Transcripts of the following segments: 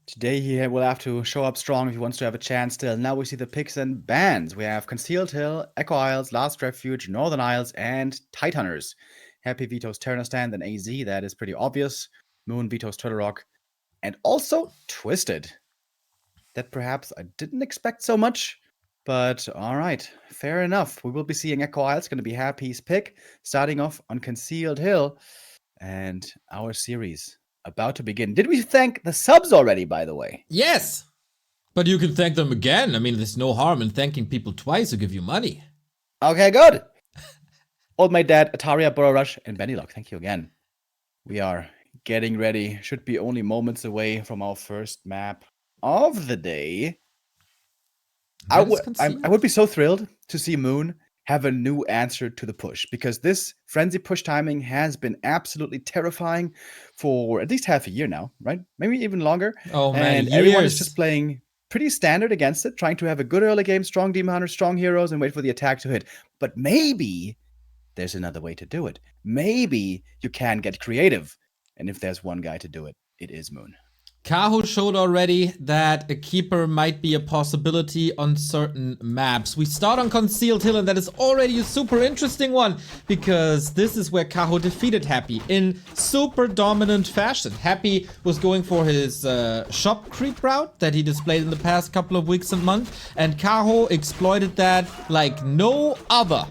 Today he will have to show up strong if he wants to have a chance still. Now we see the picks and bans. We have Concealed Hill, Echo Isles, Last Refuge, Northern Isles, and Tide Hunters. Happy vetoes Terrastand and AZ, that is pretty obvious. Moon vetoes Turtle Rock. And also Twisted. That perhaps I didn't expect so much, but alright, fair enough. We will be seeing Echo Isles, going to be Happy's pick, starting off on Concealed Hill. And our series about to begin. Did we thank the subs already, by the way? Yes! But you can thank them again. I mean, there's no harm in thanking people twice who give you money. Okay, good. Old Mate Dad, Ataria, Burrow Rush, and Bennylock, thank you again. We are getting ready. Should be only moments away from our first map of the day. I would be so thrilled to see Moon have a new answer to the push, because this frenzy push timing has been absolutely terrifying for at least half a year now, right? Maybe even longer. Oh man, and everyone is just playing pretty standard against it, trying to have a good early game, strong Demon Hunters, strong heroes, and wait for the attack to hit. But maybe there's another way to do it. Maybe you can get creative. And if there's one guy to do it, it is Moon. Kaho showed already that a keeper might be a possibility on certain maps. We start on Concealed Hill, and that is already a super interesting one, because this is where Kaho defeated Happy in super dominant fashion. Happy was going for his shop creep route that he displayed in the past couple of weeks and months, and Kaho exploited that like no other.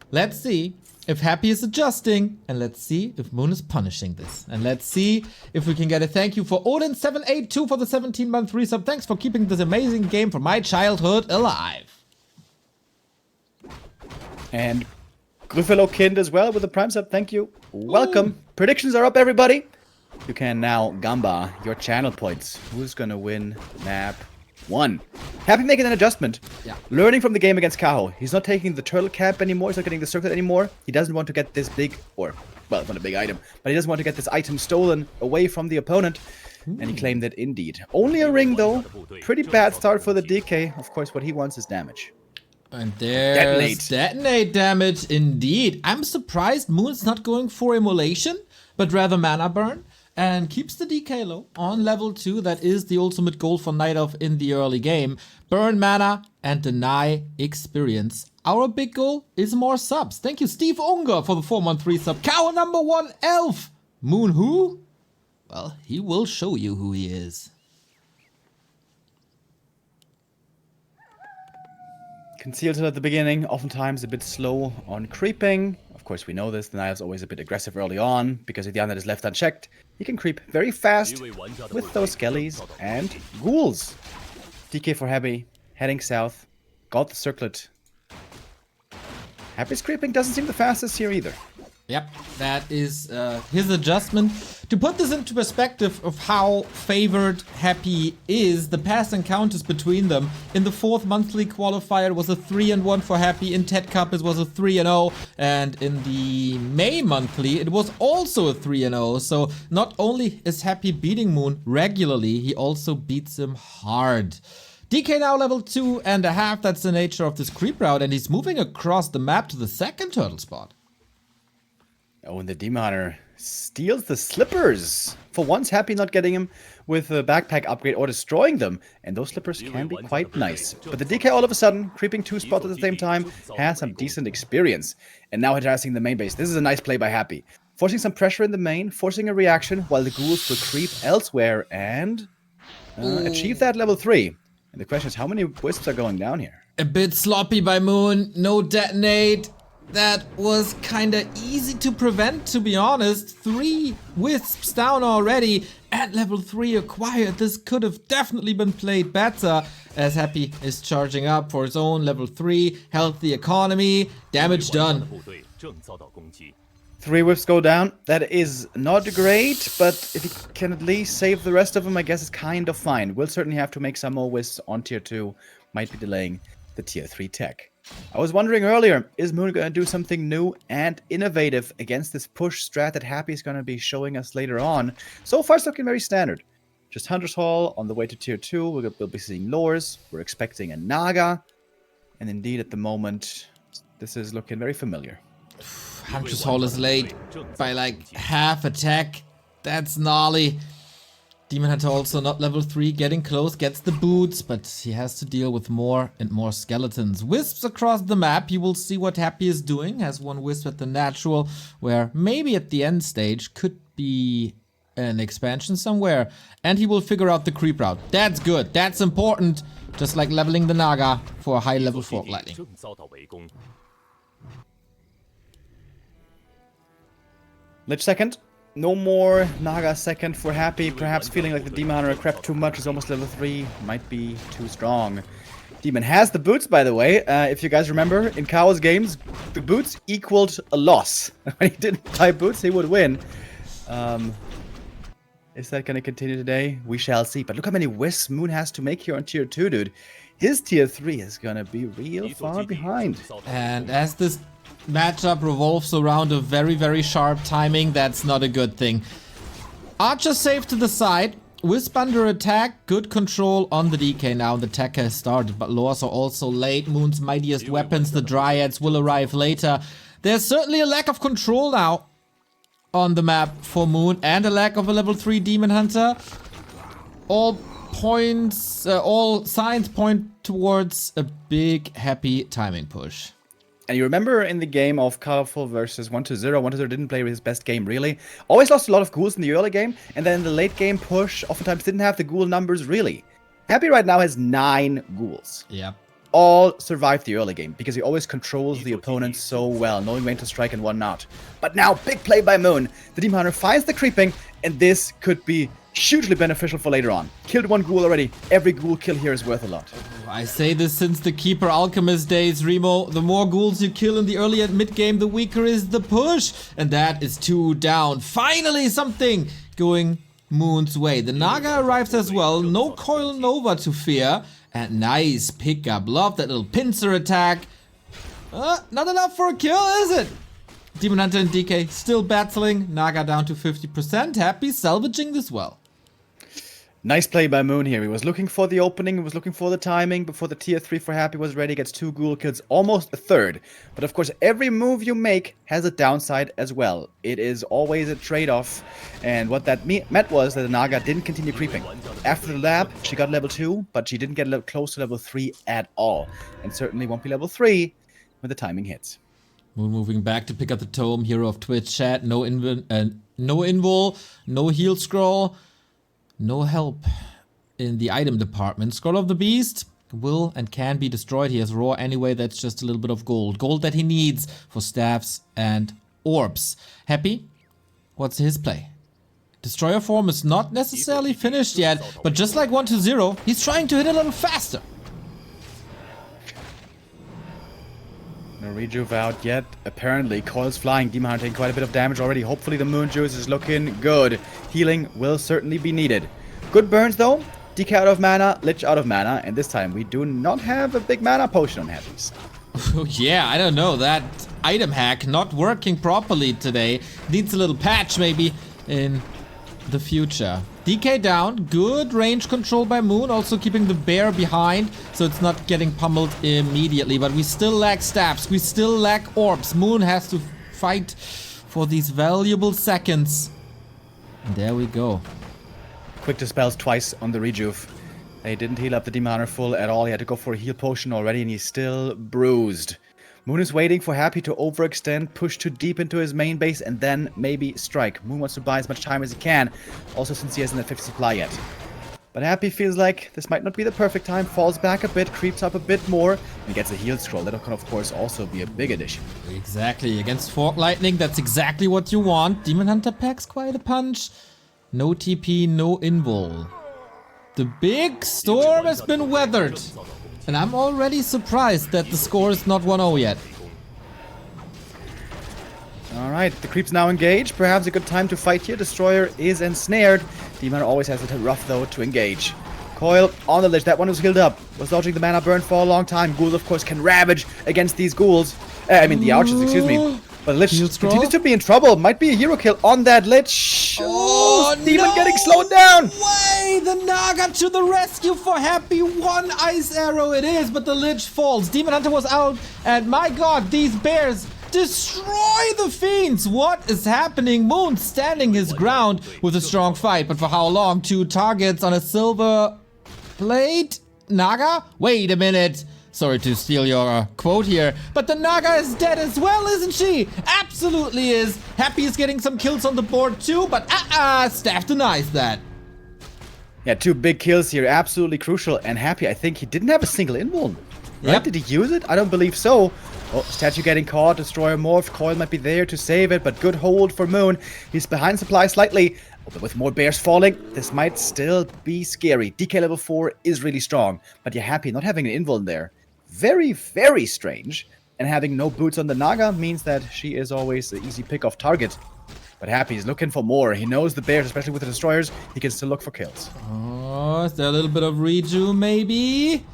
Let's see if Happy is adjusting, and let's see if Moon is punishing this. And let's see if we can get a thank you for Odin782 for the 17-month resub. Thanks for keeping this amazing game from my childhood alive. And Gruffalo Kind as well with the Prime sub. Thank you. Welcome. Ooh. Predictions are up, everybody. You can now gamba your channel points. Who's gonna win map 1? Happy making an adjustment. Yeah. Learning from the game against Kaho. He's not taking the turtle cap anymore. He's not getting the circlet anymore. He doesn't want to get this big, or, well, it's not a big item, but he doesn't want to get this item stolen away from the opponent. And he claimed it indeed. Only a ring, though. Pretty bad start for the DK. Of course, what he wants is damage. And there's detonate damage indeed. I'm surprised Moon's not going for immolation, but rather mana burn. And keeps the DK low on level 2. That is the ultimate goal for Night Elf in the early game. Burn mana and deny experience. Our big goal is more subs. Thank you, Steve Unger, for the 4-month resub. Cow number 1 elf. Moon who? Well, he will show you who he is. Concealed Hill at the beginning, oftentimes a bit slow on creeping. Of course, we know this. The Nile's always a bit aggressive early on, because if the Undead is left unchecked, he can creep very fast with those skellies and ghouls. DK for Happy, heading south. Got the circlet. Happy's creeping doesn't seem the fastest here either. Yep, that is his adjustment. To put this into perspective of how favored Happy is, the past encounters between them. In the 4th monthly qualifier, it was a 3-1 for Happy. In TED Cup, it was a 3-0. And in the May monthly, it was also a 3-0. So not only is Happy beating Moon regularly, he also beats him hard. DK now level 2.5. That's the nature of this creep route. And he's moving across the map to the 2nd turtle spot. Oh, and the Demon Hunter steals the slippers. For once, Happy not getting him with a backpack upgrade or destroying them. And those slippers can be quite nice. But the DK all of a sudden, creeping 2 spots at the same time, has some decent experience. And now harassing the main base. This is a nice play by Happy. Forcing some pressure in the main, forcing a reaction while the ghouls will creep elsewhere and achieve that level 3. And the question is, how many wisps are going down here? A bit sloppy by Moon. No detonate. That was kinda easy to prevent, to be honest. 3 wisps down already at level 3 acquired. This could have definitely been played better, as Happy is charging up for his own level 3. Healthy economy. Damage done. 3 wisps go down. That is not great, but if he can at least save the rest of them, I guess it's kind of fine. We'll certainly have to make some more wisps on tier 2. Might be delaying the tier 3 tech. I was wondering earlier, is Moon going to do something new and innovative against this push strat that Happy is going to be showing us later on? So far, it's looking very standard. Just Hunter's Hall on the way to tier 2. We'll be seeing lures. We're expecting a Naga. And indeed, at the moment, this is looking very familiar. Hunter's Hall is late by like half attack. That's gnarly. Demon Hunter also not level 3, getting close, gets the boots, but he has to deal with more and more skeletons. Wisps across the map, you will see what Happy is doing. Has one wisp at the natural, where maybe at the end stage could be an expansion somewhere. And he will figure out the creep route. That's good, that's important. Just like leveling the Naga for a high level Fork Lightning. Lich second. No more Naga second for Happy. Perhaps feeling like the Demon Hunter crept too much. Is almost level 3. Might be too strong. Demon has the boots, by the way. If you guys remember, in Chaos games, the boots equaled a loss. When he didn't buy boots, he would win. Is that going to continue today? We shall see. But look how many wisps Moon has to make here on tier 2, dude. His tier 3 is going to be real far behind. And as this matchup revolves around a very, very sharp timing, that's not a good thing. Archer safe to the side. Wisp under attack. Good control on the DK now. The attack has started, but lures are also late. Moon's mightiest weapons, the Dryads, will arrive later. There's certainly a lack of control now on the map for Moon, and a lack of a level 3 Demon Hunter. All signs point towards a big Happy timing push. And you remember in the game of Colorful versus 1-0, 1-0 didn't play his best game, really. Always lost a lot of ghouls in the early game, and then in the late game push, oftentimes didn't have the ghoul numbers, really. Happy right now has 9 ghouls. Yeah. All survived the early game, because he always controls the opponent so well, knowing when to strike and when not. But now, big play by Moon. The Demon Hunter finds the creeping, and this could be hugely beneficial for later on. Killed 1 ghoul already. Every ghoul kill here is worth a lot. I say this since the Keeper Alchemist days, Remo. The more ghouls you kill in the early and mid game, the weaker is the push. And that is 2 down. Finally something going Moon's way. The Naga arrives as well. No Coil Nova to fear. And nice pickup. Love that little pincer attack. Not enough for a kill, is it? Demon Hunter and DK still battling. Naga down to 50%. Happy salvaging this well. Nice play by Moon here. He was looking for the opening, he was looking for the timing before the tier 3 for Happy was ready. Gets 2 ghoul kills, almost a third. But of course, every move you make has a downside as well. It is always a trade-off. And what that meant was that the Naga didn't continue creeping. After the lab, she got level 2, but she didn't get close to level 3 at all. And certainly won't be level 3 when the timing hits. We're moving back to pick up the tome. Hero of Twitch chat. No invul, no heal scroll. No help in the item department. Scroll of the Beast will and can be destroyed. He has Raw anyway. That's just a little bit of gold. Gold that he needs for staffs and orbs. Happy? What's his play? Destroyer form is not necessarily finished yet, but just like 1-0, he's trying to hit a little faster. No rejuve out yet. Apparently, Coil's flying. Demon Hunter taking quite a bit of damage already. Hopefully the Moon Juice is looking good. Healing will certainly be needed. Good burns though. DK out of mana, Lich out of mana. And this time we do not have a big mana potion on Happy's. Yeah, I don't know. That item hack not working properly today. Needs a little patch maybe in the future. DK down, good range control by Moon, also keeping the bear behind, so it's not getting pummeled immediately, but we still lack staffs, we still lack orbs. Moon has to fight for these valuable seconds. And there we go. Quick dispels twice on the rejuve. They didn't heal up the Demon Hunter full at all. He had to go for a heal potion already, and he's still bruised. Moon is waiting for Happy to overextend, push too deep into his main base, and then maybe strike. Moon wants to buy as much time as he can, also since he hasn't had 50 supply yet. But Happy feels like this might not be the perfect time, falls back a bit, creeps up a bit more, and gets a heal scroll. That can, of course, also be a big addition. Exactly. Against Fork Lightning, that's exactly what you want. Demon Hunter packs quite a punch. No TP, no invul. The big storm has been weathered. And I'm already surprised that the score is not 1-0 yet. Alright, the creeps now engage. Perhaps a good time to fight here. Destroyer is ensnared. Demon always has it rough, though, to engage. Coil on the Lich. That one was healed up. Was dodging the mana burn for a long time. Ghouls, of course, can ravage against these ghouls. The archers, excuse me. But Lich continues to be in trouble. Might be a hero kill on that Lich. Oh, Demon no getting slowed down. Way! The Naga to the rescue for Happy. 1 ice arrow it is, but the Lich falls. Demon Hunter was out, and my god, these bears destroy the Fiends. What is happening? Moon standing his ground with a strong fight, but for how long? 2 targets on a silver plate? Naga? Wait a minute. Sorry to steal your quote here, but the Naga is dead as well, isn't she? Absolutely is. Happy is getting some kills on the board too, but Staff denies that. Yeah, 2 big kills here, absolutely crucial. And Happy, I think he didn't have a single invuln. Right? Yep. Did he use it? I don't believe so. Oh, Statue getting caught, Destroyer morph, Coil might be there to save it, but good hold for Moon. He's behind supply slightly, but with more bears falling, this might still be scary. DK level 4 is really strong, but you're Happy not having an invuln there. Very, very strange. And having no boots on the Naga means that she is always the easy pick-off target. But Happy is looking for more. He knows the bears, especially with the destroyers, he can still look for kills. Oh, is there a little bit of reju maybe?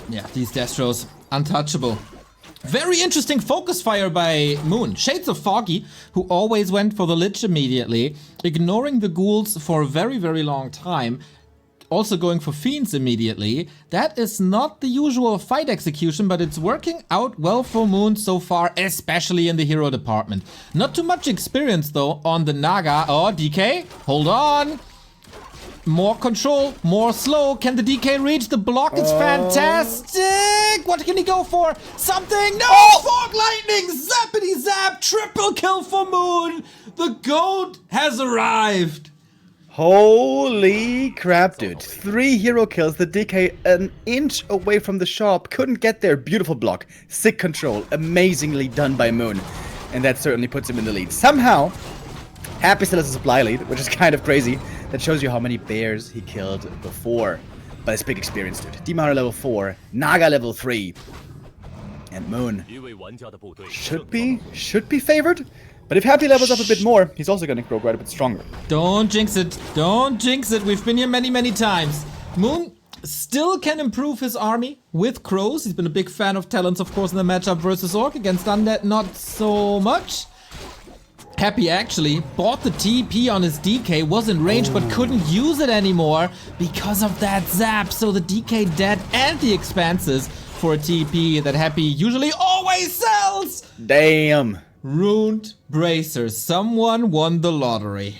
Yeah, these Destros, untouchable. Very interesting focus fire by Moon. Shades of Foggy, who always went for the Lich immediately, ignoring the ghouls for a very, very long time. Also going for Fiends immediately. That is not the usual fight execution, but it's working out well for Moon so far, especially in the hero department. Not too much experience though on the Naga. Oh, DK, hold on. More control, more slow. Can the DK reach the block? It's fantastic. What can he go for? Something. No! Fog lightning! Zappity zap! Triple kill for Moon! The GOAT has arrived. Holy crap, dude. 3 hero kills, the DK an inch away from the shop. Couldn't get there. Beautiful block. Sick control. Amazingly done by Moon. And that certainly puts him in the lead. Somehow, Happy still has a supply lead, which is kind of crazy. That shows you how many bears he killed before. But it's big experience, dude. Demon Hunter level 4, Naga level 3. And Moon should be favored. But if Happy levels up a bit more, he's also going to grow quite a bit stronger. Don't jinx it. Don't jinx it. We've been here many, many times. Moon still can improve his army with crows. He's been a big fan of talents, of course, in the matchup versus Orc. Against Undead, not so much. Happy actually bought the TP on his DK, was in range, but couldn't use it anymore because of that zap. So the DK dead and the expanses for a TP that Happy usually always sells. Damn. Ruined bracers. Someone won the lottery.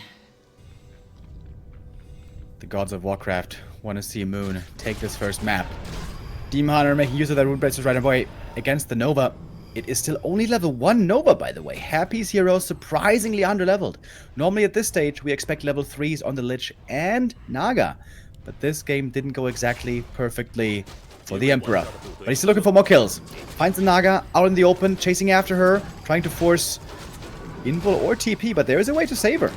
The gods of Warcraft want to see Moon take this first map. Demon Hunter making use of that Rune Bracers right away against the Nova. It is still only level 1 Nova, by the way. Happy's hero surprisingly underleveled. Normally at this stage, we expect level 3s on the Lich and Naga. But this game didn't go exactly perfectly for the Emperor. But he's still looking for more kills. Finds the Naga out in the open, chasing after her, trying to force invul or TP, but there is a way to save her.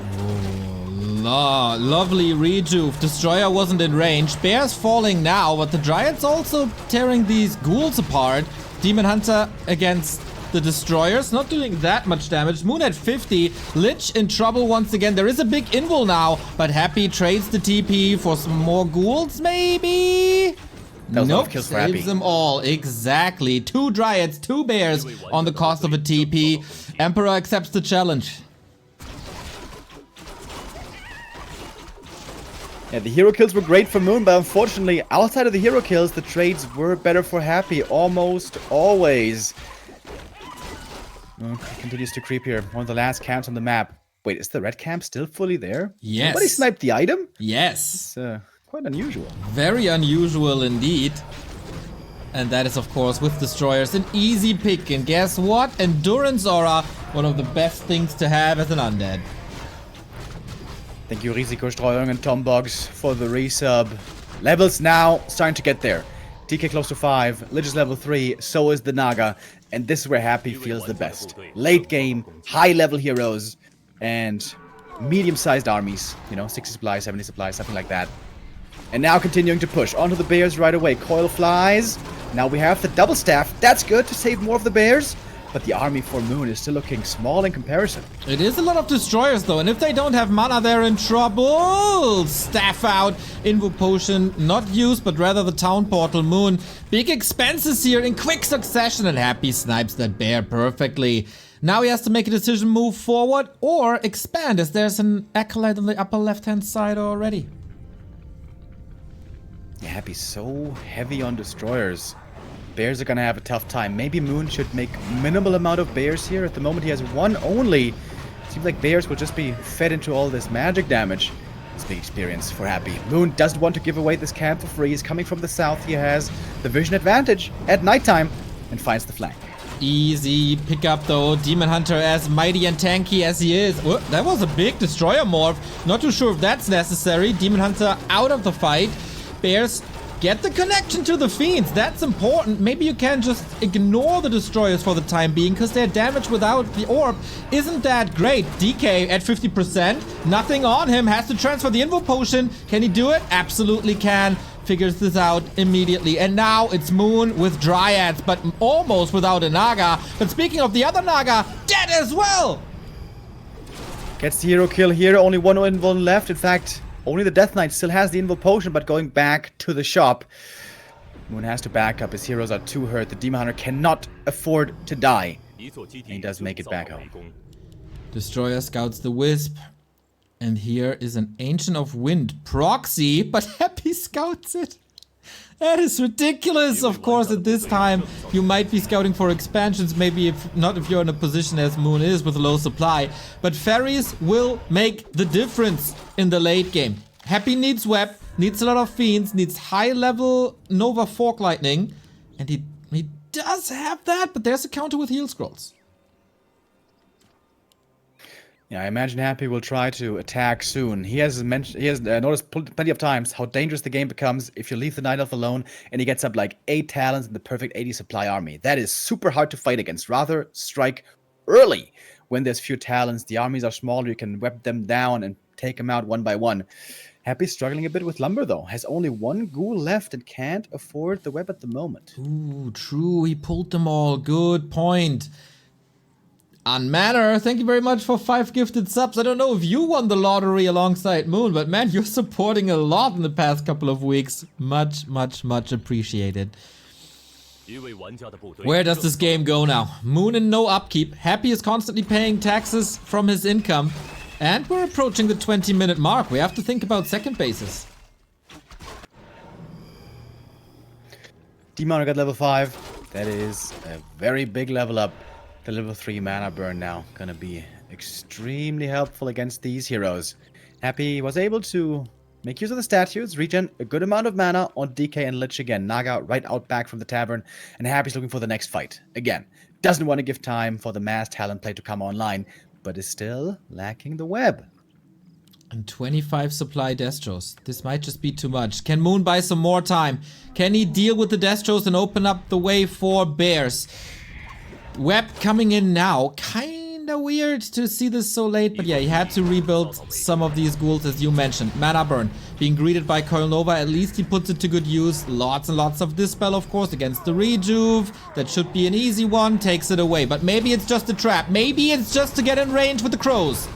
Lovely rejuve. Destroyer wasn't in range. Bear's falling now, but the Dryad's also tearing these ghouls apart. Demon Hunter against the Destroyers, not doing that much damage. Moon at 50. Lich in trouble once again. There is a big invul now, but Happy trades the TP for some more ghouls, maybe? Nope, kills for Happy. saves them all. Exactly. 2 Dryads, 2 Bears on the cost of a TP. Emperor accepts the challenge. Yeah, the hero kills were great for Moon, but unfortunately, outside of the hero kills, the trades were better for Happy almost always. He continues to creep here. One of the last camps on the map. Wait, is the red camp still fully there? Yes. Nobody sniped the item? Yes. It's quite unusual. Very unusual indeed. And that is, of course, with Destroyers, an easy pick. And guess what? Endurance Aura, one of the best things to have as an undead. Thank you, Risikostreuung and Tombox, for the resub. Levels now starting to get there. DK close to 5, Lich is level 3, so is the Naga. And this is where Happy feels the best. Late game, high level heroes, and medium-sized armies. You know, 60 supplies, 70 supplies, something like that. And now continuing to push onto the bears right away. Coil flies. Now we have the double staff. That's good to save more of the bears. But the army for Moon is still looking small in comparison. It is a lot of Destroyers though, and if they don't have mana, they're in trouble. Staff out, Invo Potion not used, but rather the Town Portal. Moon, big expenses here in quick succession, and Happy snipes that bear perfectly. Now he has to make a decision, move forward or expand, as there's an Acolyte on the upper left-hand side already. Yeah, Happy's so heavy on Destroyers. Bears are gonna have a tough time. Maybe Moon should make minimal amount of bears here. At the moment he has one only. Seems like bears will just be fed into all this magic damage. It's big experience for Happy. Moon doesn't want to give away this camp for free. He's coming from the south. He has the vision advantage at nighttime and finds the flank. Easy pickup though. Demon Hunter, as mighty and tanky as he is. Oh, that was a big destroyer morph. Not too sure if that's necessary. Demon Hunter out of the fight. Bears get the connection to the Fiends. That's important. Maybe you can just ignore the destroyers for the time being, because their damage without the orb isn't that great. DK at 50%. Nothing on him. Has to transfer the Invo Potion. Can he do it? Absolutely can. Figures this out immediately. And now it's Moon with Dryads, but almost without a Naga. But speaking of the other Naga, dead as well! Gets the hero kill here. Only one Invo left. In fact, only the Death Knight still has the Invo Potion, but going back to the shop. Moon has to back up. His heroes are too hurt. The Demon Hunter cannot afford to die. And he does make it back home. Destroyer scouts the Wisp. And here is an Ancient of Wind proxy, but Happy scouts it. That is ridiculous. Of course, at this time, you might be scouting for expansions, maybe if not if you're in a position as Moon is with a low supply. But fairies will make the difference in the late game. Happy needs Web, needs a lot of Fiends, needs high-level Nova Fork Lightning. And he does have that, but there's a counter with Heal Scrolls. Yeah, I imagine Happy will try to attack soon. He has noticed plenty of times how dangerous the game becomes if you leave the Night Elf alone and he gets up like 8 talents in the perfect 80 supply army. That is super hard to fight against. Rather, strike early. When there's few talents, the armies are smaller, you can web them down and take them out one by one. Happy's struggling a bit with lumber though. Has only one ghoul left and can't afford the web at the moment. Ooh, true. He pulled them all. Good point. Unmanner, thank you very much for 5 gifted subs. I don't know if you won the lottery alongside Moon, but man, you're supporting a lot in the past couple of weeks. Much, much, much appreciated. Where does this game go now? Moon in no upkeep. Happy is constantly paying taxes from his income. And we're approaching the 20-minute mark. We have to think about second bases. Demon got level 5. That is a very big level up. The level 3 mana burn now gonna be extremely helpful against these heroes. Happy was able to make use of the statues, regen a good amount of mana on DK and Lich again. Naga right out back from the tavern, and Happy's looking for the next fight. Again, doesn't want to give time for the mass talent play to come online, but is still lacking the web. And 25 supply Destros. This might just be too much. Can Moon buy some more time? Can he deal with the Destros and open up the way for bears? Web coming in now. Kinda weird to see this so late, but yeah, he had to rebuild some of these ghouls, as you mentioned. Mana burn being greeted by Coil Nova. At least he puts it to good use. Lots and lots of Dispel, of course, against the Rejuve. That should be an easy one. Takes it away, but maybe it's just a trap. Maybe it's just to get in range with the crows.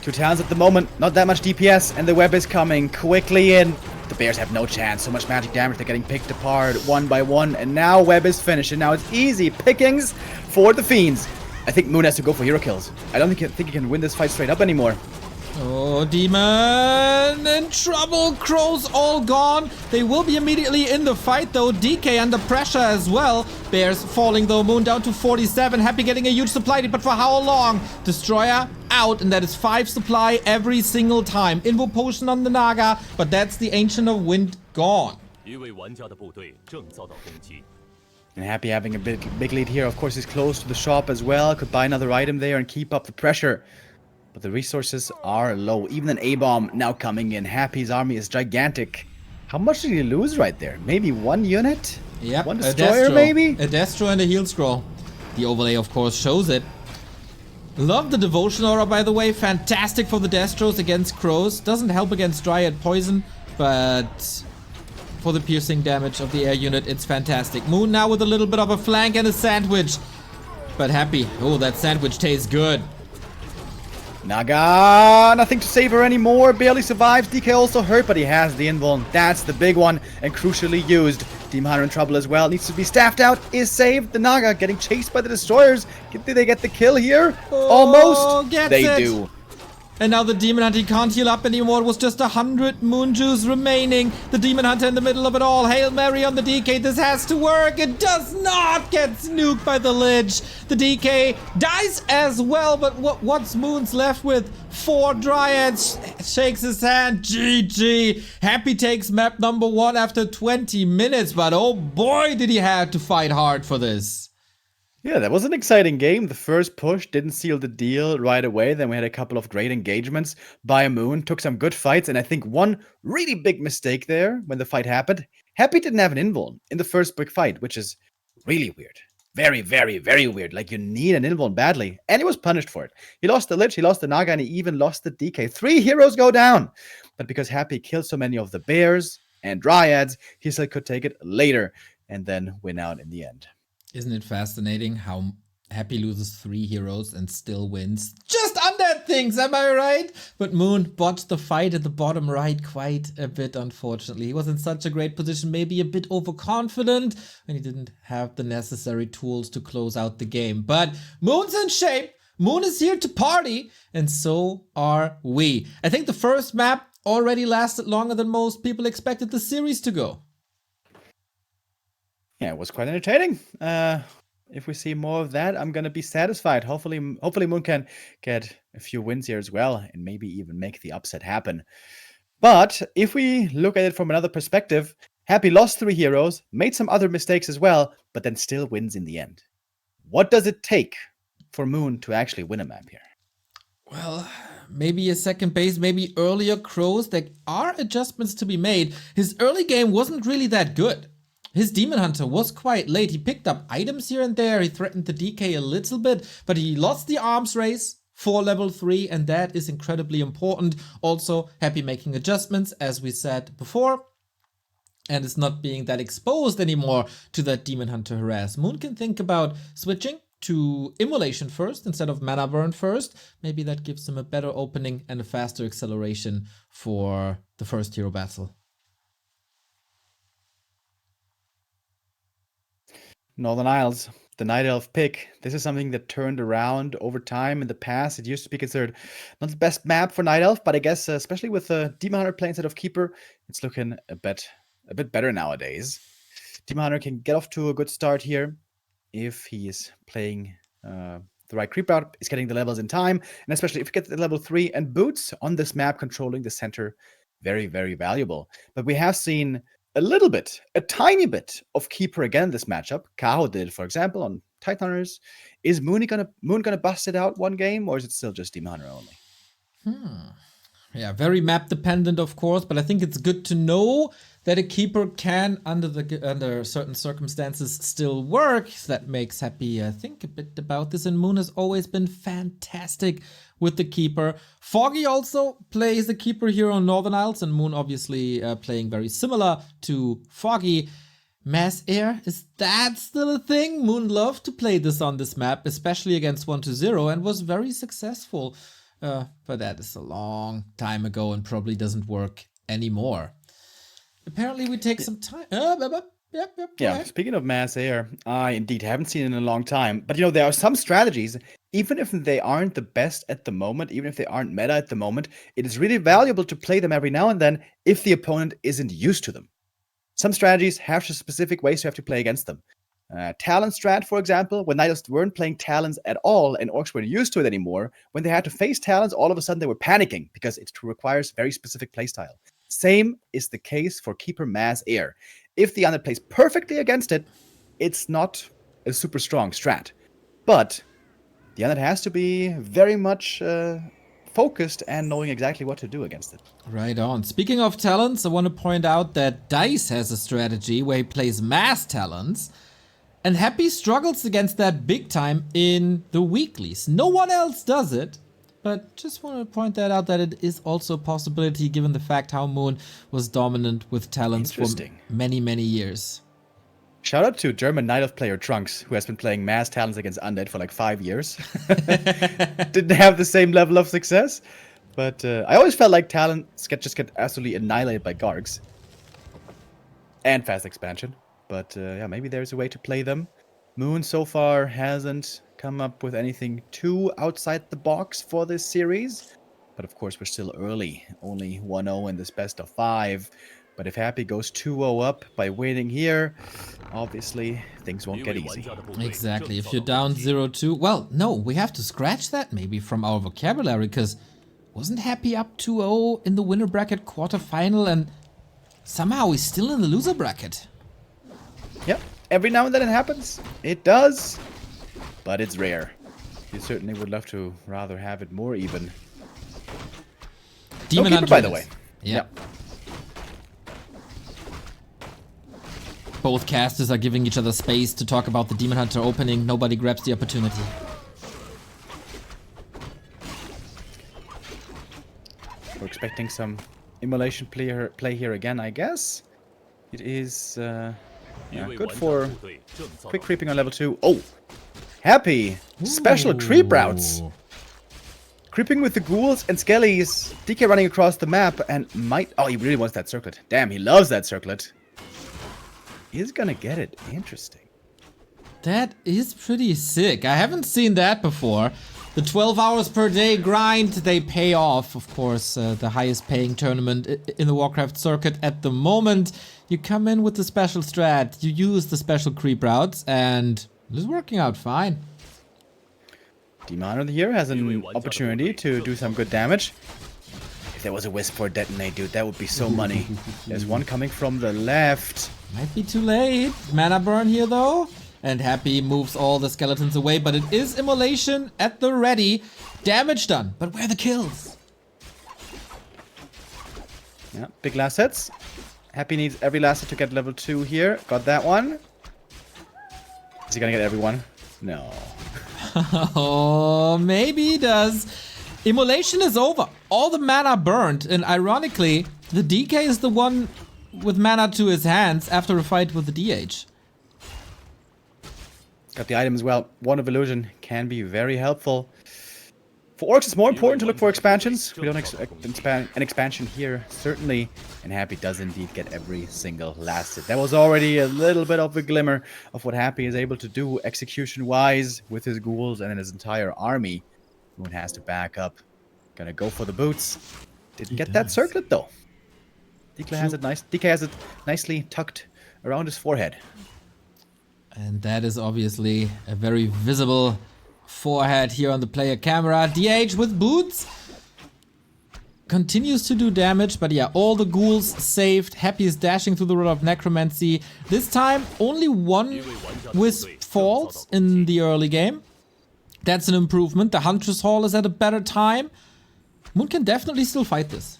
2 talents at the moment, not that much DPS, and the web is coming quickly in. The bears have no chance. So much magic damage. They're getting picked apart one by one. And now web is finished. And now it's easy pickings for the Fiends. I think Moon has to go for hero kills. I don't think he can win this fight straight up anymore. Oh, Demon in trouble. Crows all gone. They will be immediately in the fight, though. DK under pressure as well. Bears falling, though. Moon down to 47. Happy getting a huge supply lead, but for how long? Destroyer out, and that is 5 supply every single time. Invo Potion on the Naga, but that's the Ancient of Wind gone. And Happy having a big lead here. Of course, he's close to the shop as well. Could buy another item there and keep up the pressure. But the resources are low. Even an A-bomb now coming in. Happy's army is gigantic. How much did he lose right there? Maybe 1 unit? Yep, one destroyer, maybe? A Destro and a Heal Scroll. The overlay, of course, shows it. Love the Devotion Aura, by the way. Fantastic for the Destros against Crows. Doesn't help against Dryad Poison, but for the piercing damage of the air unit, it's fantastic. Moon now with a little bit of a flank and a sandwich. But Happy. Oh, that sandwich tastes good. Naga, nothing to save her anymore. Barely survives. DK also hurt, but he has the invuln. That's the big one, and crucially used. Demon Hunter in trouble as well. Needs to be staffed out. Is saved. The Naga getting chased by the destroyers. Did they get the kill here? Oh, almost. Gets they it. do. And now the Demon Hunter, he can't heal up anymore. It was just 100 Moon Juice remaining. The Demon Hunter in the middle of it all. Hail Mary on the DK. This has to work. It does not get snuked by the Lich. The DK dies as well, but what's Moon's left with? 4 Dryads. Shakes his hand. GG. Happy takes map number 1 after 20 minutes, but oh boy, did he have to fight hard for this. Yeah, that was an exciting game. The first push didn't seal the deal right away. Then we had a couple of great engagements by Moon, took some good fights, and I think one really big mistake there when the fight happened. Happy didn't have an invuln in the first big fight, which is really weird. Very, very, very weird. Like, you need an invuln badly, and he was punished for it. He lost the Lich, he lost the Naga, and he even lost the DK. 3 heroes go down. But because Happy killed so many of the bears and dryads, he still could take it later and then win out in the end. Isn't it fascinating how Happy loses 3 heroes and still wins? Just undead things, am I right? But Moon botched the fight at the bottom right quite a bit, unfortunately. He was in such a great position, maybe a bit overconfident, and he didn't have the necessary tools to close out the game. But Moon's in shape. Moon is here to party, and so are we. I think the first map already lasted longer than most people expected the series to go. Yeah, it was quite entertaining. If we see more of that, I'm gonna be satisfied. Hopefully Moon can get a few wins here as well, and maybe even make the upset happen. But if we look at it from another perspective, Happy lost 3 heroes, made some other mistakes as well, but then still wins in the end. What does it take for Moon to actually win a map here? Well, maybe a second base, maybe earlier crows. There are adjustments to be made. His early game wasn't really that good. His Demon Hunter was quite late. He picked up items here and there. He threatened the DK a little bit, but he lost the arms race for level 3, and that is incredibly important. Also, Happy making adjustments, as we said before, and is not being that exposed anymore to that Demon Hunter harass. Moon can think about switching to Immolation first instead of Mana Burn first. Maybe that gives him a better opening and a faster acceleration for the first hero battle. Northern Isles, the Night Elf pick. This is something that turned around over time. In the past, it used to be considered not the best map for Night Elf, but I guess especially with the Demon Hunter play instead of Keeper, it's looking a bit better nowadays. Demon Hunter can get off to a good start here if he is playing the right creep route, is getting the levels in time, and especially if he gets the level 3 and boots on this map, controlling the center, very, very valuable. But we have seen a little bit, a tiny bit of Keeper again in this matchup. Kaho did, for example, on Titanhunters. Is Moon gonna bust it out one game, or is it still just Demon Hunter only? Yeah, very map dependent, of course, but I think it's good to know that a Keeper can, under certain circumstances, still work. That makes Happy think a bit about this, and Moon has always been fantastic with the Keeper. Foggy also plays the Keeper here on Northern Isles, and Moon obviously playing very similar to Foggy. Mass Air, is that still a thing? Moon loved to play this on this map, especially against 1-0, and was very successful. But that is a long time ago and probably doesn't work anymore. Apparently we take some time. Yeah, speaking of Mass Air, I indeed haven't seen it in a long time. But there are some strategies, even if they aren't the best at the moment, even if they aren't meta at the moment, it is really valuable to play them every now and then if the opponent isn't used to them. Some strategies have specific ways you have to play against them. Talon strat, for example, when Nihilists weren't playing Talons at all and Orcs weren't used to it anymore, when they had to face Talons, all of a sudden they were panicking because it requires very specific playstyle. Same is the case for Keeper Mass Air. If the unit plays perfectly against it, it's not a super strong strat. But the unit has to be very much focused and knowing exactly what to do against it. Right on. Speaking of Talons, I want to point out that Dice has a strategy where he plays Mass Talons, and Happy struggles against that big time in the weeklies. No one else does it, but just want to point that out, that it is also a possibility given the fact how Moon was dominant with Talons for many, many years. Shout out to German Night Elf player Trunks, who has been playing Mass Talons against Undead for like 5 years. Didn't have the same level of success, but I always felt like Talons just get absolutely annihilated by Gargs. And fast expansion. But yeah, maybe there's a way to play them. Moon so far hasn't come up with anything too outside the box for this series. But of course, we're still early. Only 1-0 in this best of 5. But if Happy goes 2-0 up by waiting here, obviously things won't get easy. Exactly. If you're down 0-2, well, no, we have to scratch that maybe from our vocabulary, because wasn't Happy up 2-0 in the winner bracket quarterfinal, and somehow he's still in the loser bracket. Yep, every now and then it happens. It does, but it's rare. You certainly would love to rather have it more even. Demon Hunter, by the way. Yeah. Both casters are giving each other space to talk about the Demon Hunter opening. Nobody grabs the opportunity. We're expecting some immolation play here again, I guess. It is good for quick creeping on level 2. Oh! Happy! Special creep routes! Creeping with the ghouls and skellies. DK running across the map and might... Oh, he really wants that circlet. Damn, he loves that circlet. He's gonna get it. Interesting. That is pretty sick. I haven't seen that before. The 12 hours per day grind, they pay off. Of course, the highest paying tournament in the Warcraft circuit at the moment. You come in with the special strat, you use the special creep routes, and it is working out fine. Demon Hunter here has an opportunity to do some good damage. If there was a wisp for a detonate, dude, that would be so money. There's one coming from the left. Might be too late. Mana burn here, though. And Happy moves all the skeletons away, but it is immolation at the ready. Damage done, but where are the kills? Yeah, big last hits. Happy needs every last hit to get level 2 here. Got that one. Is he gonna get everyone? No. Oh, maybe he does. Immolation is over. All the mana burned, and ironically, the DK is the one with mana to his hands after a fight with the DH. Got the item as well. Wand of Illusion can be very helpful. For Orcs, it's more important to look for expansions. We don't expect an expansion here, certainly. And Happy does indeed get every single last hit. That was already a little bit of a glimmer of what Happy is able to do execution-wise with his ghouls and his entire army. Moon has to back up. Gonna go for the boots. Didn't get that circlet, though. DK has it nicely tucked around his forehead. And that is obviously a very visible forehead here on the player camera. DH with boots. Continues to do damage, but yeah, all the ghouls saved. Happy is dashing through the Rod of Necromancy. This time, only one Wisp falls in the early game. That's an improvement. The Huntress Hall is at a better time. Moon can definitely still fight this.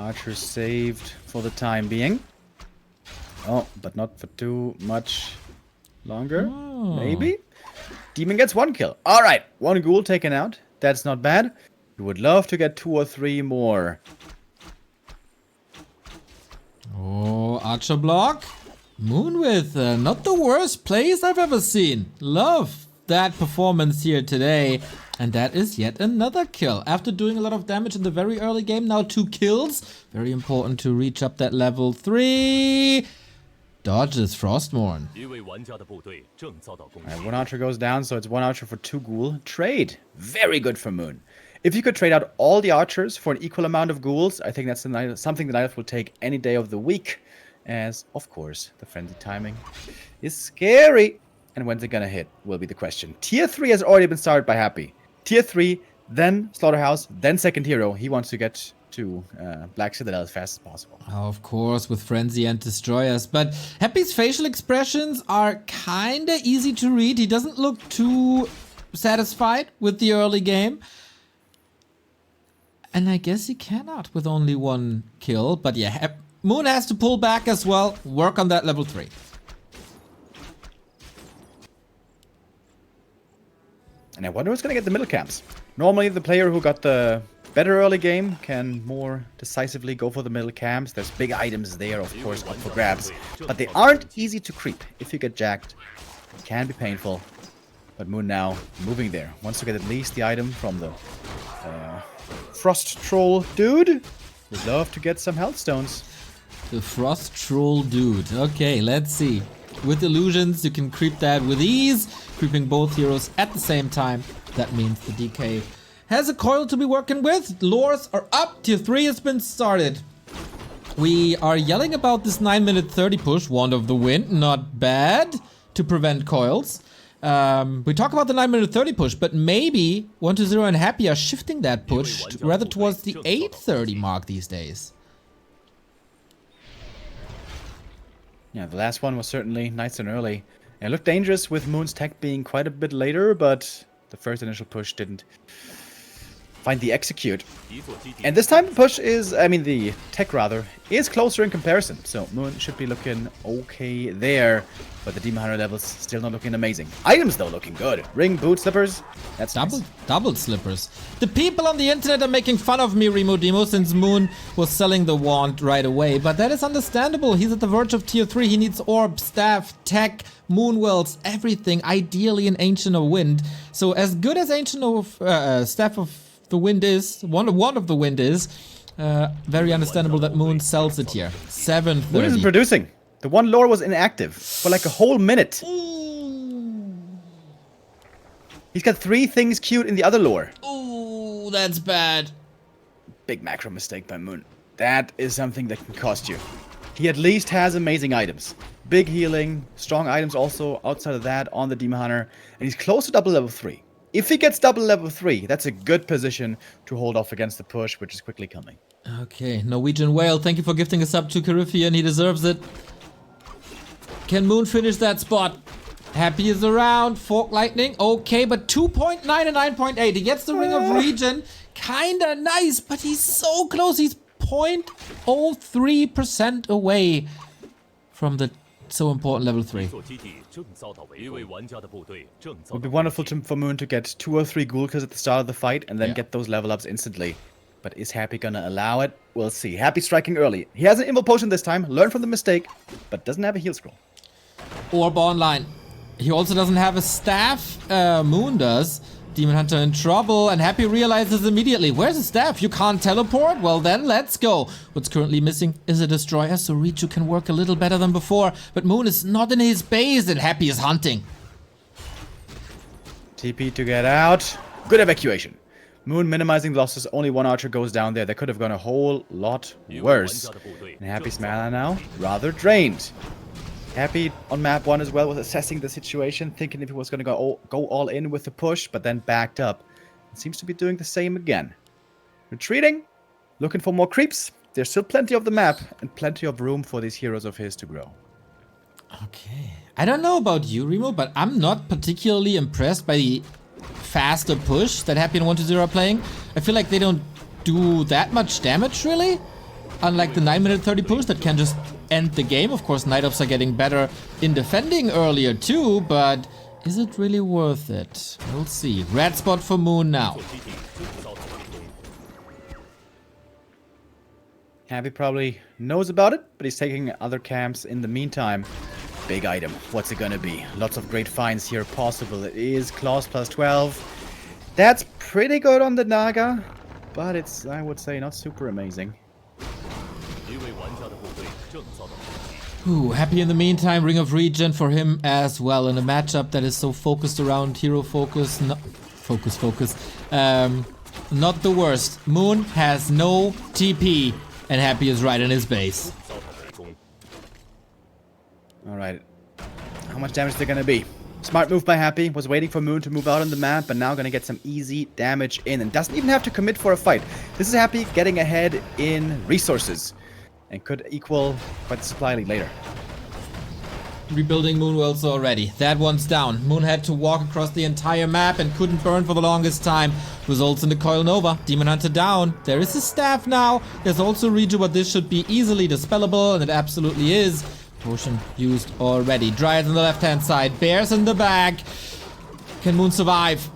Archer saved for the time being. Oh, but not for too much longer. Oh. Maybe? Demon gets 1 kill. Alright, 1 ghoul taken out. That's not bad. We would love to get 2 or 3 more. Oh, Archer block. Moon with not the worst plays I've ever seen. Love that performance here today. And that is yet another kill. After doing a lot of damage in the very early game, now 2 kills. Very important to reach up that level 3. Dodges Frostmourne. Alright, 1 archer goes down, so it's 1 archer for 2 ghoul. Trade. Very good for Moon. If you could trade out all the archers for an equal amount of ghouls, I think that's something that I will take any day of the week. As, of course, the frenzy timing is scary. And when's it gonna hit, will be the question. Tier 3 has already been started by Happy. Tier 3, then Slaughterhouse, then second hero. He wants to get to Black Citadel as fast as possible. Of course, with Frenzy and Destroyers. But Happy's facial expressions are kinda easy to read. He doesn't look too satisfied with the early game. And I guess he cannot with only 1 kill. But yeah, Moon has to pull back as well. Work on that level 3. And I wonder who's going to get the middle camps. Normally, the player who got the better early game can more decisively go for the middle camps. There's big items there, of course, up for grabs. But they aren't easy to creep. If you get jacked, it can be painful. But Moon now moving there. Wants to get at least the item from the Frost Troll dude. Would love to get some health stones. The Frost Troll dude. Okay, let's see. With illusions, you can creep that with ease, creeping both heroes at the same time. That means the DK has a coil to be working with. Lures are up. Tier 3 has been started. We are yelling about this 9-minute 30 push. Wand of the Wind, not bad to prevent coils. We talk about the 9-minute 30 push, but maybe 120 and Happy are shifting that push rather towards the 8:30 mark these days. Yeah, the last one was certainly nice and early. It looked dangerous with Moon's tech being quite a bit later, but the first initial push didn't find the execute. And this time the push is, the tech rather, is closer in comparison. So Moon should be looking okay there. But the Demon Hunter levels still not looking amazing. Items though looking good. Ring, boot, slippers. That's nice. Double slippers. The people on the internet are making fun of me, Remo Demo, since Moon was selling the wand right away. But that is understandable. He's at the verge of tier 3. He needs orb, staff, tech, moonwells, everything. Ideally an Ancient of Wind. So as good as Ancient of Staff of the Wind is, Wand of the Wind is, very understandable that Moon sells it here. 7:30. Moon isn't producing. The one lore was inactive for like a whole minute. Ooh. He's got 3 things queued in the other lore. Ooh, that's bad. Big macro mistake by Moon. That is something that can cost you. He at least has amazing items. Big healing, strong items also outside of that on the Demon Hunter. And he's close to double level 3. If he gets double level 3, that's a good position to hold off against the push, which is quickly coming. Okay, Norwegian Whale, thank you for gifting us up to Caribbean. He deserves it. Can Moon finish that spot? Happy is around. Fork Lightning. Okay, but 2.9 and 9.8. He gets the Ring of Regen. Kinda nice, but he's so close. He's 0.03% away from the so important level 3. It would be wonderful for Moon to get 2 or 3 Ghoul kills at the start of the fight and then get those level ups instantly. But is Happy gonna allow it? We'll see. Happy striking early. He has an Invul Potion this time. Learn from the mistake, but doesn't have a heal scroll. Orb online. He also doesn't have a staff. Moon does. Demon Hunter in trouble, and Happy realizes immediately, where's the staff? You can't teleport? Well then, let's go. What's currently missing is a destroyer, so Richu can work a little better than before, but Moon is not in his base, and Happy is hunting. TP to get out. Good evacuation. Moon minimizing losses, only 1 archer goes down there. That could have gone a whole lot worse. And Happy's mana now rather drained. Happy on map 1 as well was assessing the situation, thinking if he was going to go all in with the push, but then backed up. It seems to be doing the same again. Retreating, looking for more creeps. There's still plenty of the map and plenty of room for these heroes of his to grow. Okay. I don't know about you, Remo, but I'm not particularly impressed by the faster push that Happy and 120 are playing. I feel like they don't do that much damage, really. Unlike the 9-minute 30 push that can just end the game. Of course, Night Ops are getting better in defending earlier too, but is it really worth it? We'll see. Red spot for Moon now. Happy probably knows about it, but he's taking other camps in the meantime. Big item. What's it gonna be? Lots of great finds here possible. It is Claws plus 12. That's pretty good on the Naga, but it's, I would say, not super amazing. Ooh, Happy in the meantime, Ring of Regen for him as well in a matchup that is so focused around hero focus. No, focus. Not the worst. Moon has no TP and Happy is right in his base. Alright. How much damage is there gonna be? Smart move by Happy. Was waiting for Moon to move out on the map, but now gonna get some easy damage in. And doesn't even have to commit for a fight. This is Happy getting ahead in resources. And could equal quite the supply lead later. Rebuilding Moonwells already. That one's down. Moon had to walk across the entire map and couldn't burn for the longest time. Results in the Coil Nova. Demon Hunter down. There is a staff now. There's also Reju, but this should be easily dispellable, and it absolutely is. Potion used already. Dryad on the left-hand side. Bears in the back. Can Moon survive?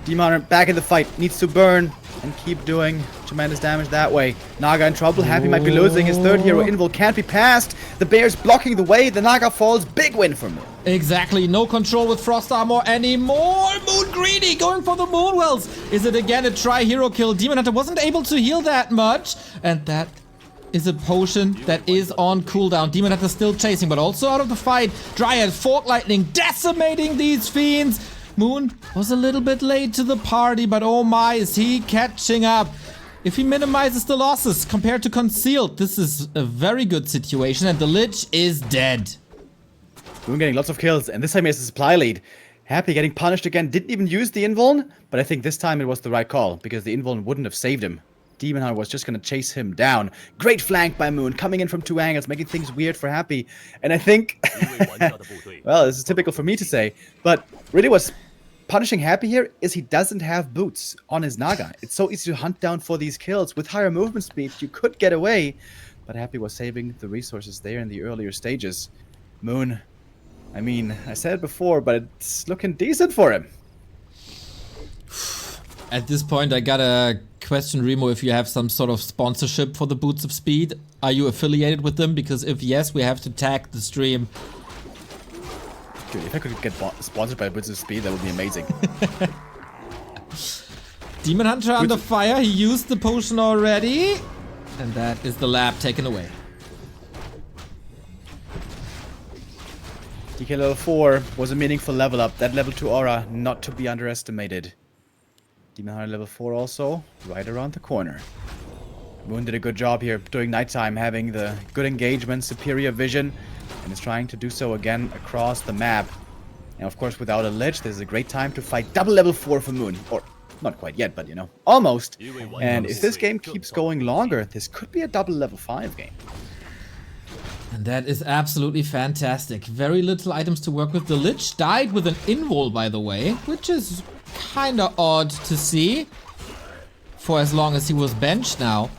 Demon Hunter back in the fight. Needs to burn and keep doing tremendous damage that way. Naga in trouble. Happy might be losing his third hero. Invul can't be passed. The bear's blocking the way. The Naga falls. Big win for Moon. Exactly. No control with Frost Armor anymore. Moon greedy. Going for the Moonwells. Is it again a try hero kill? Demon Hunter wasn't able to heal that much. And that is a potion that is on cooldown. Demon Hunter still chasing, but also out of the fight. Dryad, Fork Lightning, decimating these fiends. Moon was a little bit late to the party, but oh my, is he catching up. If he minimizes the losses compared to Concealed, this is a very good situation, and the Lich is dead. Moon getting lots of kills, and this time he has a supply lead. Happy getting punished again, didn't even use the invuln, but I think this time it was the right call, because the invuln wouldn't have saved him. Demon Hunter was just gonna chase him down. Great flank by Moon, coming in from 2 angles, making things weird for Happy. And I think, well, this is typical for me to say, but really what's punishing Happy here is he doesn't have boots on his Naga. It's so easy to hunt down for these kills. With higher movement speed, you could get away, but Happy was saving the resources there in the earlier stages. Moon, I mean, I said it before, but it's looking decent for him. At this point, I gotta question, Remo, if you have some sort of sponsorship for the Boots of Speed. Are you affiliated with them? Because if yes, we have to tag the stream. Dude, if I could get sponsored by Boots of Speed, that would be amazing. Demon Hunter under fire. He used the potion already. And that is the lab taken away. DK level 4 was a meaningful level up. That level 2 aura, not to be underestimated. Demon Hunter level 4 also, right around the corner. Moon did a good job here during nighttime, having the good engagement, superior vision, and is trying to do so again across the map. And of course, without a Lich, this is a great time to fight double level 4 for Moon. Or, not quite yet, but you know, almost. And if this game keeps going longer, this could be a double level 5 game. And that is absolutely fantastic. Very little items to work with. The Lich died with an invul, by the way, which is kinda odd to see for as long as he was benched now,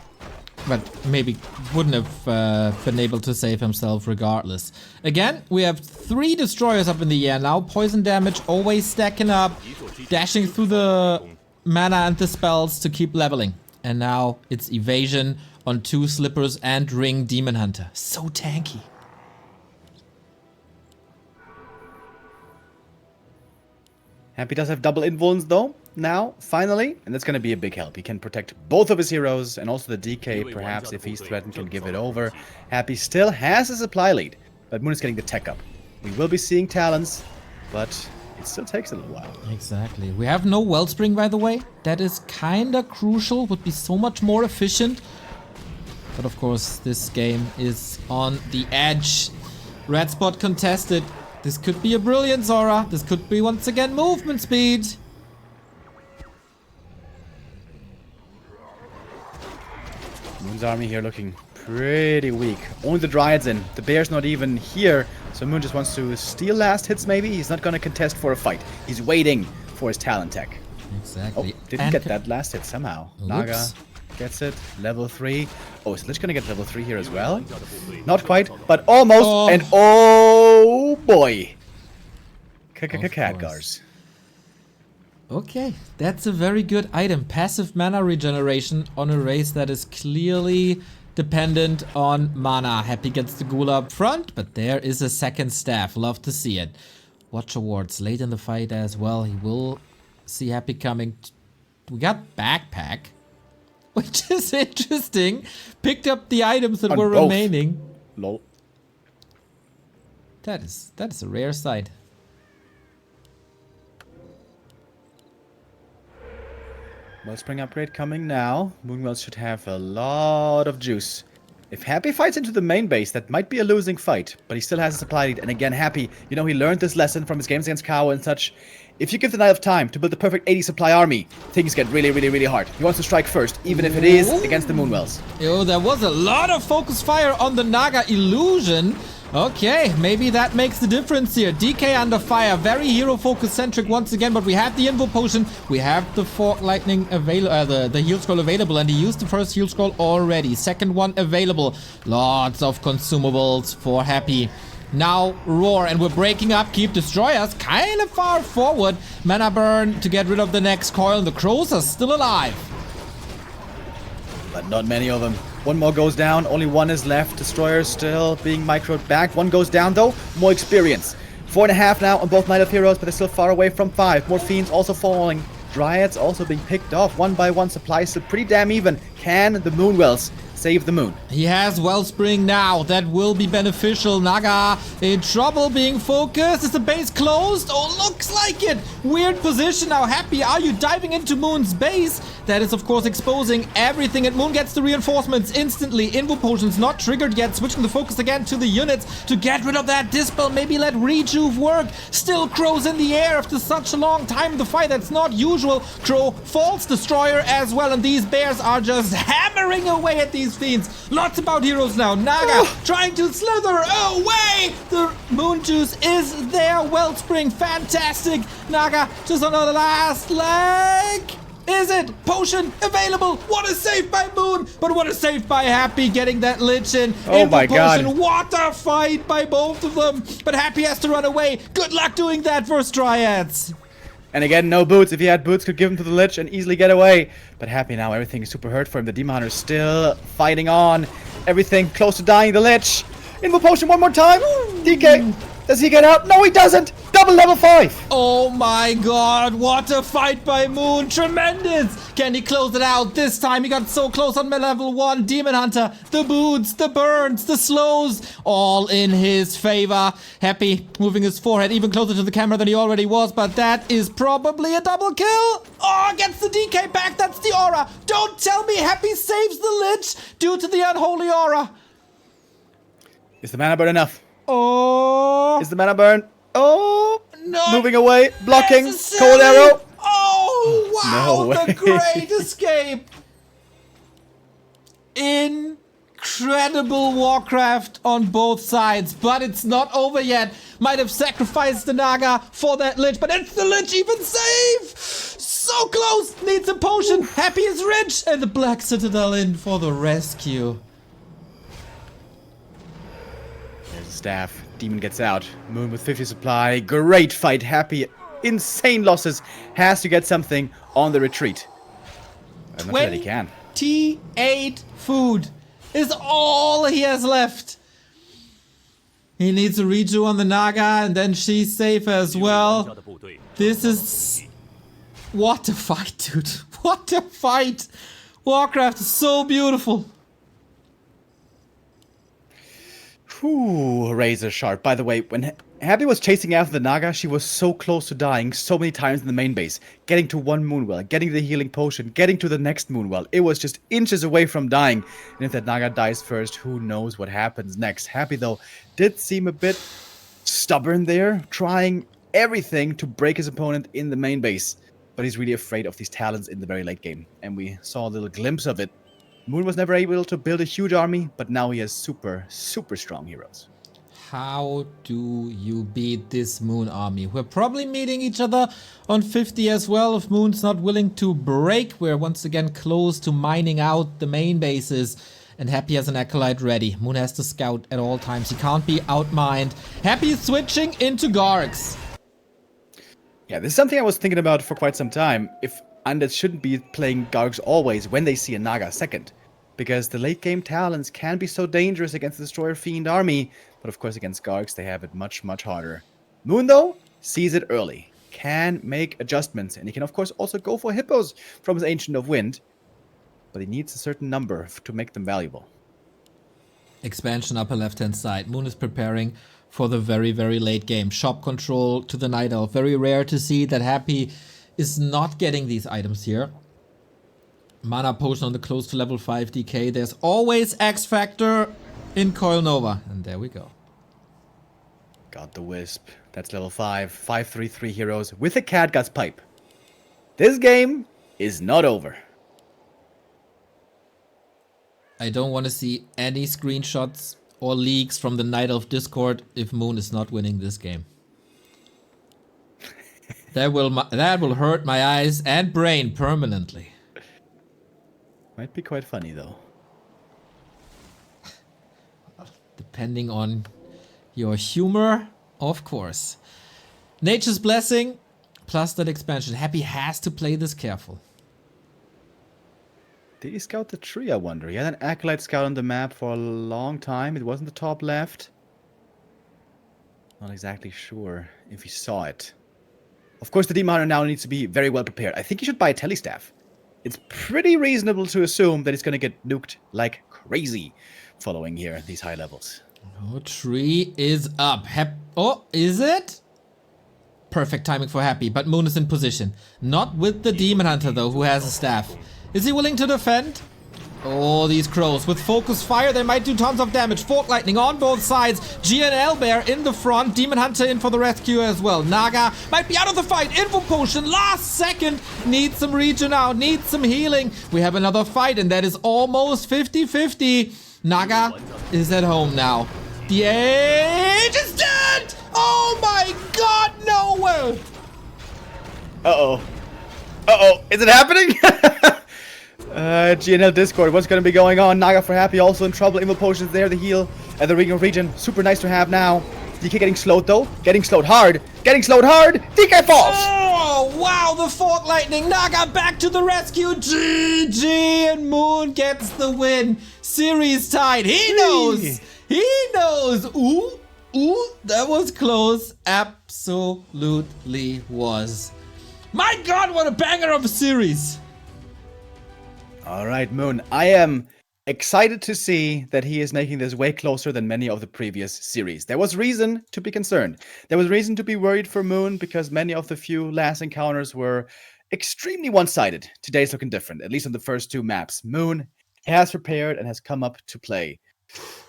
but maybe wouldn't have been able to save himself regardless. Again, we have 3 destroyers up in the air now. Poison damage always stacking up, dashing through the mana and the spells to keep leveling. And now it's evasion on 2 Slippers and Ring Demon Hunter. So tanky. Happy does have double invulns though, now, finally, and that's gonna be a big help. He can protect both of his heroes, and also the DK, perhaps, if he's threatened, can give it over. Happy still has a supply lead, but Moon is getting the tech up. We will be seeing Talons, but it still takes a little while. Exactly. We have no Wellspring, by the way. That is kinda crucial, would be so much more efficient. But of course, this game is on the edge. Red spot contested. This could be a brilliant Zora. This could be once again movement speed. Moon's army here looking pretty weak. Only the Dryads in. The Bear's not even here. So Moon just wants to steal last hits maybe. He's not going to contest for a fight. He's waiting for his talent tech. Exactly. Oh, didn't get that last hit somehow. Oops. Naga gets it. Level 3. Oh, is Lich going to get level 3 here as well? Not quite, but almost. Oh. And oh boy. Khadgars. Okay, that's a very good item. Passive mana regeneration on a race that is clearly dependent on mana. Happy gets the ghoul up front, but there is a second staff. Love to see it. Watcher wards late in the fight as well. He will see Happy coming. We got backpack, which is interesting. Picked up the items that were remaining. Lol. That is a rare sight. Wellspring upgrade coming now. Moonwells should have a lot of juice. If Happy fights into the main base, that might be a losing fight, but he still has a supply lead. And again, Happy, you know, he learned this lesson from his games against Kao and such. If you give the Knight of Time to build the perfect 80 supply army, things get really, really, really hard. He wants to strike first, even if it is against the Moonwells. Yo, there was a lot of focus fire on the Naga illusion. Okay, maybe that makes the difference here. DK under fire, very hero focus centric once again, but we have the info potion, we have the Fork Lightning available, the heal scroll available, and he used the first heal scroll already. Second one available. Lots of consumables for Happy. Now Roar, and we're breaking up Keep Destroyers kind of far forward. Mana burn to get rid of the next coil, and the crows are still alive. But not many of them. One more goes down, only one is left. Destroyer still being microed back. One goes down though, more experience. 4.5 now on both Knight of Heroes, but they're still far away from 5. More Fiends also falling. Dryads also being picked off one by one. Supplies still pretty damn even. Can the Moonwells save the moon. He has Wellspring now. That will be beneficial. Naga in trouble being focused. Is the base closed? Oh, looks like it. Weird position. How happy are you diving into Moon's base? That is, of course, exposing everything. And Moon gets the reinforcements instantly. Invo potions not triggered yet. Switching the focus again to the units to get rid of that Dispel. Maybe let Rejuve work. Still Crow's in the air after such a long time in the fight. That's not usual. Crow falls Destroyer as well. And these bears are just hammering away at these fiends. Lots about heroes now. Naga trying to slither away. The Moon Juice is there. Wellspring, fantastic. Naga just on the last leg. Is it? Potion available. What a save by Moon, but what a save by Happy getting that Lich in. Oh my God. What a fight by both of them. But Happy has to run away. Good luck doing that versus Dryads. And again, no boots. If he had boots, could give them to the Lich and easily get away. But Happy now, everything is super hurt for him. The Demon Hunter still fighting on. Everything close to dying. The Lich. Invo potion one more time. DK. Does he get out? No, he doesn't. Double level 5. Oh my God, what a fight by Moon. Tremendous. Can he close it out? This time he got so close on level 1. Demon Hunter, the boots, the burns, the slows, all in his favor. Happy moving his forehead even closer to the camera than he already was, but that is probably a double kill. Oh, gets the DK back. That's the aura. Don't tell me Happy saves the Lich due to the unholy aura. Is the mana burn enough? Oh. Is the mana burn? Oh. No. Moving away. Blocking. Necessary. Cold arrow. Oh, wow. No The way. great escape. Incredible Warcraft on both sides, but it's not over yet. Might have sacrificed the Naga for that Lich, but it's the Lich even save. So close. Needs a potion. Happy is rich. And the Black Citadel in for the rescue. There's a staff. Demon gets out. Moon with 50 supply. Great fight. Happy. Insane losses. Has to get something on the retreat. I'm not sure that he can. 28 food is all he has left. He needs a redo on the Naga, and then she's safe as well. This is... What a fight, dude. What a fight. Warcraft is so beautiful. Whew, razor sharp. By the way, when Happy was chasing after the Naga, she was so close to dying so many times in the main base. Getting to one Moonwell, getting the healing potion, getting to the next Moonwell. It was just inches away from dying. And if that Naga dies first, who knows what happens next. Happy, though, did seem a bit stubborn there, trying everything to break his opponent in the main base. But he's really afraid of these talents in the very late game. And we saw a little glimpse of it. Moon was never able to build a huge army, but now he has super, super strong heroes. How do you beat this Moon army? We're probably meeting each other on 50 as well. If Moon's not willing to break, we're once again close to mining out the main bases. And Happy has an Acolyte ready. Moon has to scout at all times. He can't be outmined. Happy is switching into Gargs. Yeah, this is something I was thinking about for quite some time. If Undead shouldn't be playing Gargs always when they see a Naga second. Because the late game talents can be so dangerous against the Destroyer Fiend army. But of course against Gargs they have it much, much harder. Moon though, sees it early. Can make adjustments. And he can of course also go for hippos from his Ancient of Wind. But he needs a certain number to make them valuable. Expansion upper left hand side. Moon is preparing for the very, very late game. Shop control to the Night Elf. Very rare to see that Happy is not getting these items here. Mana potion on the close to level 5 DK. There's always X Factor in Coil Nova. And there we go. Got the Wisp. That's level 5. 5/3/3 heroes with a Catgut's Pipe. This game is not over. I don't want to see any screenshots or leaks from the Night Elf Discord if Moon is not winning this game. That will hurt my eyes and brain permanently. Might be quite funny though. Depending on your humor, of course. Nature's Blessing plus that expansion. Happy has to play this careful. Did he scout the tree, I wonder? He had an Acolyte scout on the map for a long time. It wasn't the top left. Not exactly sure if he saw it. Of course, the Demon Hunter now needs to be very well prepared. I think he should buy a Telestaff. it's pretty reasonable to assume that he's going to get nuked like crazy following here these high levels. Oh, tree is up. Oh, is it? Perfect timing for Happy, but Moon is in position. Not with the Demon Hunter, though, who has a staff. Is he willing to defend? Oh, these crows. With focus fire, they might do tons of damage. Fork Lightning on both sides. GNL Bear in the front. Demon Hunter in for the rescue as well. Naga might be out of the fight. Info Potion, last second. Needs some regen out. Needs some healing. We have another fight, and that is almost 50-50. Naga is at home now. The age is dead! Oh my god, no way! Uh-oh. Uh-oh, is it happening? GNL Discord, what's going to be going on? Naga for Happy also in trouble. Info Potions there, the heal, and the regen. Super nice to have now. DK getting slowed though. Getting slowed hard. Getting slowed hard. DK falls! Oh, wow, the Fork Lightning. Naga back to the rescue. GG, and Moon gets the win. Series tied. He knows. He knows. Ooh, that was close. Absolutely was. My god, what a banger of a series. All right, Moon. I am excited to see that he is making this way closer than many of the previous series. There was reason to be concerned. There was reason to be worried for Moon because many of the few last encounters were extremely one-sided. Today's looking different, at least on the first two maps. Moon has prepared and has come up to play.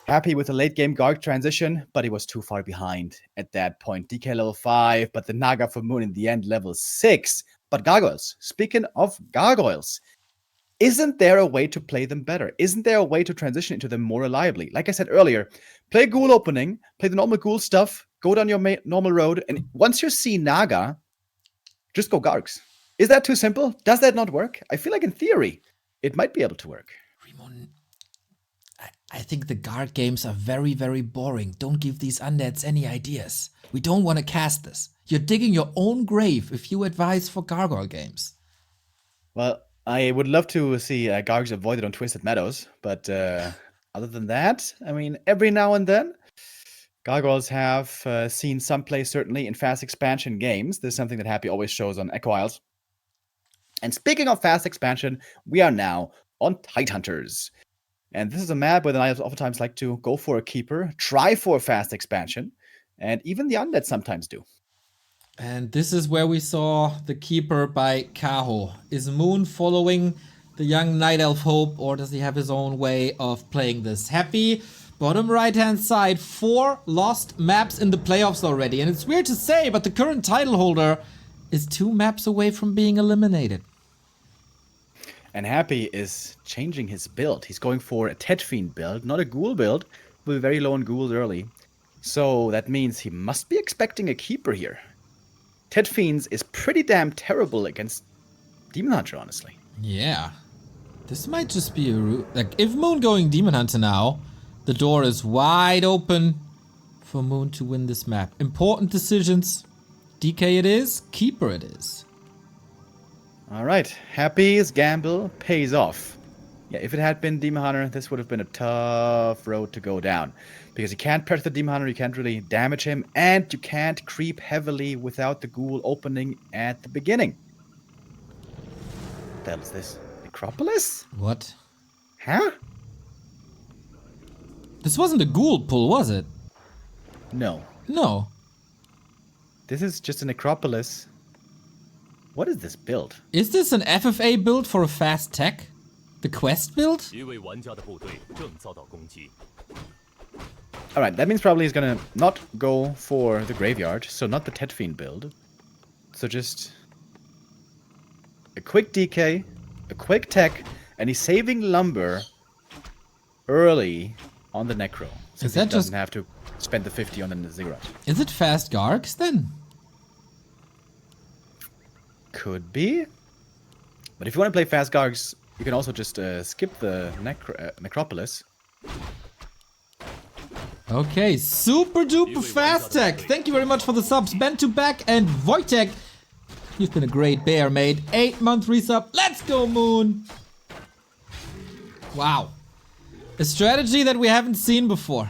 Happy with the late game Garg transition, but he was too far behind at that point. DK level 5, but the Naga for Moon in the end level 6. But gargoyles, speaking of gargoyles, isn't there a way to play them better? Isn't there a way to transition into them more reliably? Like I said earlier, play ghoul opening, play the normal ghoul stuff, go down your normal road, and once you see Naga, just go Gargs. Is that too simple? Does that not work? I feel like in theory, it might be able to work. Remo, I think the Garg games are very, very boring. Don't give these undeads any ideas. We don't want to cast this. You're digging your own grave if you advise for gargoyle games. Well, I would love to see Gargs avoided on Twisted Meadows, but other than that, I mean, every now and then, gargoyles have seen some play, certainly, in fast expansion games. This is something that Happy always shows on Echo Isles. And speaking of fast expansion, we are now on Tidehunters. And this is a map where the Knights oftentimes like to go for a keeper, try for a fast expansion, and even the undead sometimes do. And this is where we saw the keeper by Kaho. Is Moon following the young Night Elf Hope, or does he have his own way of playing this? Happy, bottom right-hand side, 4 lost maps in the playoffs already. And it's weird to say, but the current title holder is 2 maps away from being eliminated. And Happy is changing his build. He's going for a Ted Fiend build, not a Ghoul build. We'll be very low on Ghouls early. So that means he must be expecting a keeper here. Ted Fiends is pretty damn terrible against Demon Hunter, honestly. Yeah. This might just be a route. Like, if Moon going Demon Hunter now, the door is wide open for Moon to win this map. Important decisions. DK it is, keeper it is. All right, Happy's gamble pays off. Yeah, if it had been Demon Hunter, this would have been a tough road to go down. Because you can't press the Demon Hunter, you can't really damage him, and you can't creep heavily without the Ghoul opening at the beginning. What the hell is this? Necropolis? What? Huh? This wasn't a Ghoul pull, was it? No. No. This is just a Necropolis. What is this build? Is this an FFA build for a fast tech? The quest build? Alright, that means probably he's gonna not go for the graveyard, so not the Ted Fiend build. So just a quick DK, a quick tech, and he's saving lumber early on the Necro. So he doesn't have to spend the 50 on the Ziggurat. Is it fast Gargs then? Could be. But if you want to play fast Gargs, you can also just skip the Necropolis. Okay, super duper fast tech. Thank you very much for the subs, Ben2Back and Wojtek. You've been a great bear, mate. 8-month resub. Let's go, Moon. Wow. A strategy that we haven't seen before.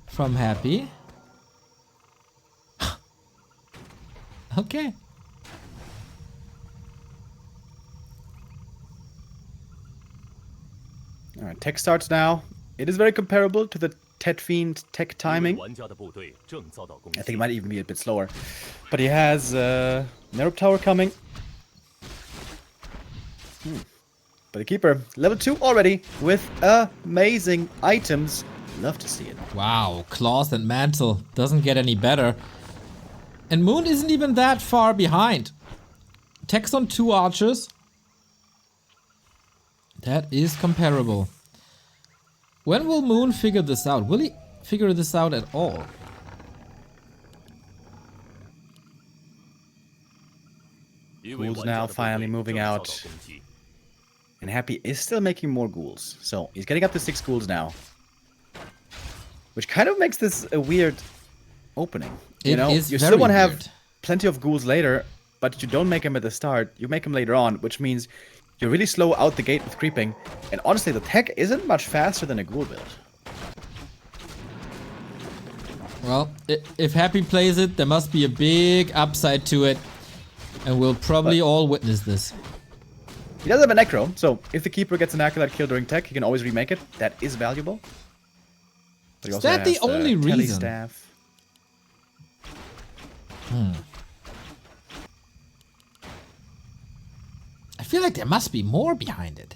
From Happy. Okay. Alright, tech starts now. It is very comparable to the Tet Fiend tech timing. I think it might even be a bit slower. But he has Nerub Tower coming. But the Keeper, level 2 already, with amazing items. Love to see it. Wow, Claws and Mantle doesn't get any better. And Moon isn't even that far behind. Tech's on 2 archers. That is comparable. When will Moon figure this out? Will he figure this out at all? Ghouls now finally moving out. And Happy is still making more ghouls. So he's getting up to 6 ghouls now. Which kind of makes this a weird opening. You know, you still want to have plenty of ghouls later, but you don't make them at the start. You make them later on, which means you really slow out the gate with creeping. And honestly, the tech isn't much faster than a ghoul build. Well, if Happy plays it, there must be a big upside to it. And we'll probably all witness this. He does have a Necro, so if the Keeper gets an Acolyte kill during tech, he can always remake it. That is valuable. But Is that the only reason? Staff. I feel like there must be more behind it.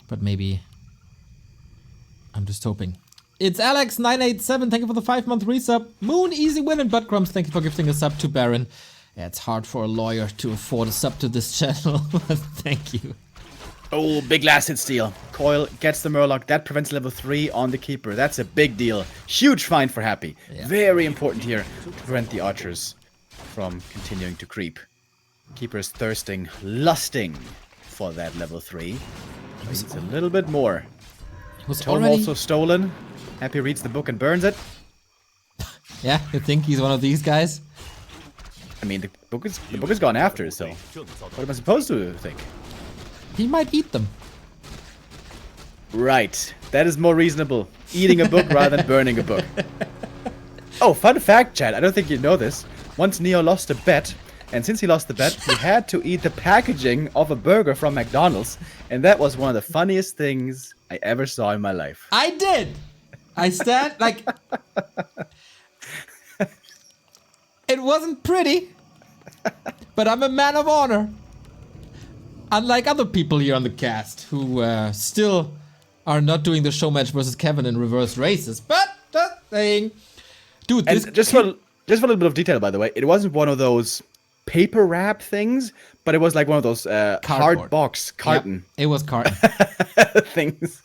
But maybe I'm just hoping. It's Alex987, thank you for the 5-month resub. Moon, easy win, and Buttcrumbs, thank you for gifting a sub to Baron. Yeah, it's hard for a lawyer to afford a sub to this channel, but thank you. Oh, big last hit steal. Coil gets the Murloc. That prevents level 3 on the Keeper. That's a big deal. Huge find for Happy. Yeah. Very important here to prevent the archers from continuing to creep. Keeper is thirsting, lusting for that level 3. Needs a little bit more. Tome also stolen. Happy reads the book and burns it. Yeah, you think he's one of these guys? I mean, the book is gone after, so what am I supposed to think? He might eat them. Right. That is more reasonable. Eating a book rather than burning a book. Oh, fun fact, Chad. I don't think you know this. Once Neo lost a bet, and since he lost the bet, he had to eat the packaging of a burger from McDonald's. And that was one of the funniest things I ever saw in my life. I did! I stand, like... It wasn't pretty, but I'm a man of honor. Unlike other people here on the cast, who still are not doing the show match versus Kevin in reverse races. But just saying, dude, this just for a little bit of detail, by the way, it wasn't one of those paper wrap things, but it was like one of those hard box carton. Yep, it was carton things.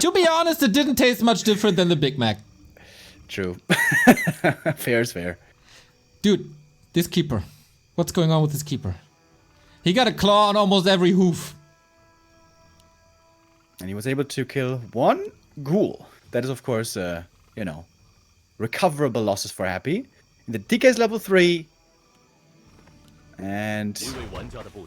To be honest, it didn't taste much different than the Big Mac. True. Fair is fair. Dude, this Keeper. What's going on with this Keeper? He got a claw on almost every hoof. And he was able to kill 1 ghoul. That is, of course, you know, recoverable losses for Happy. In the DK's level 3. And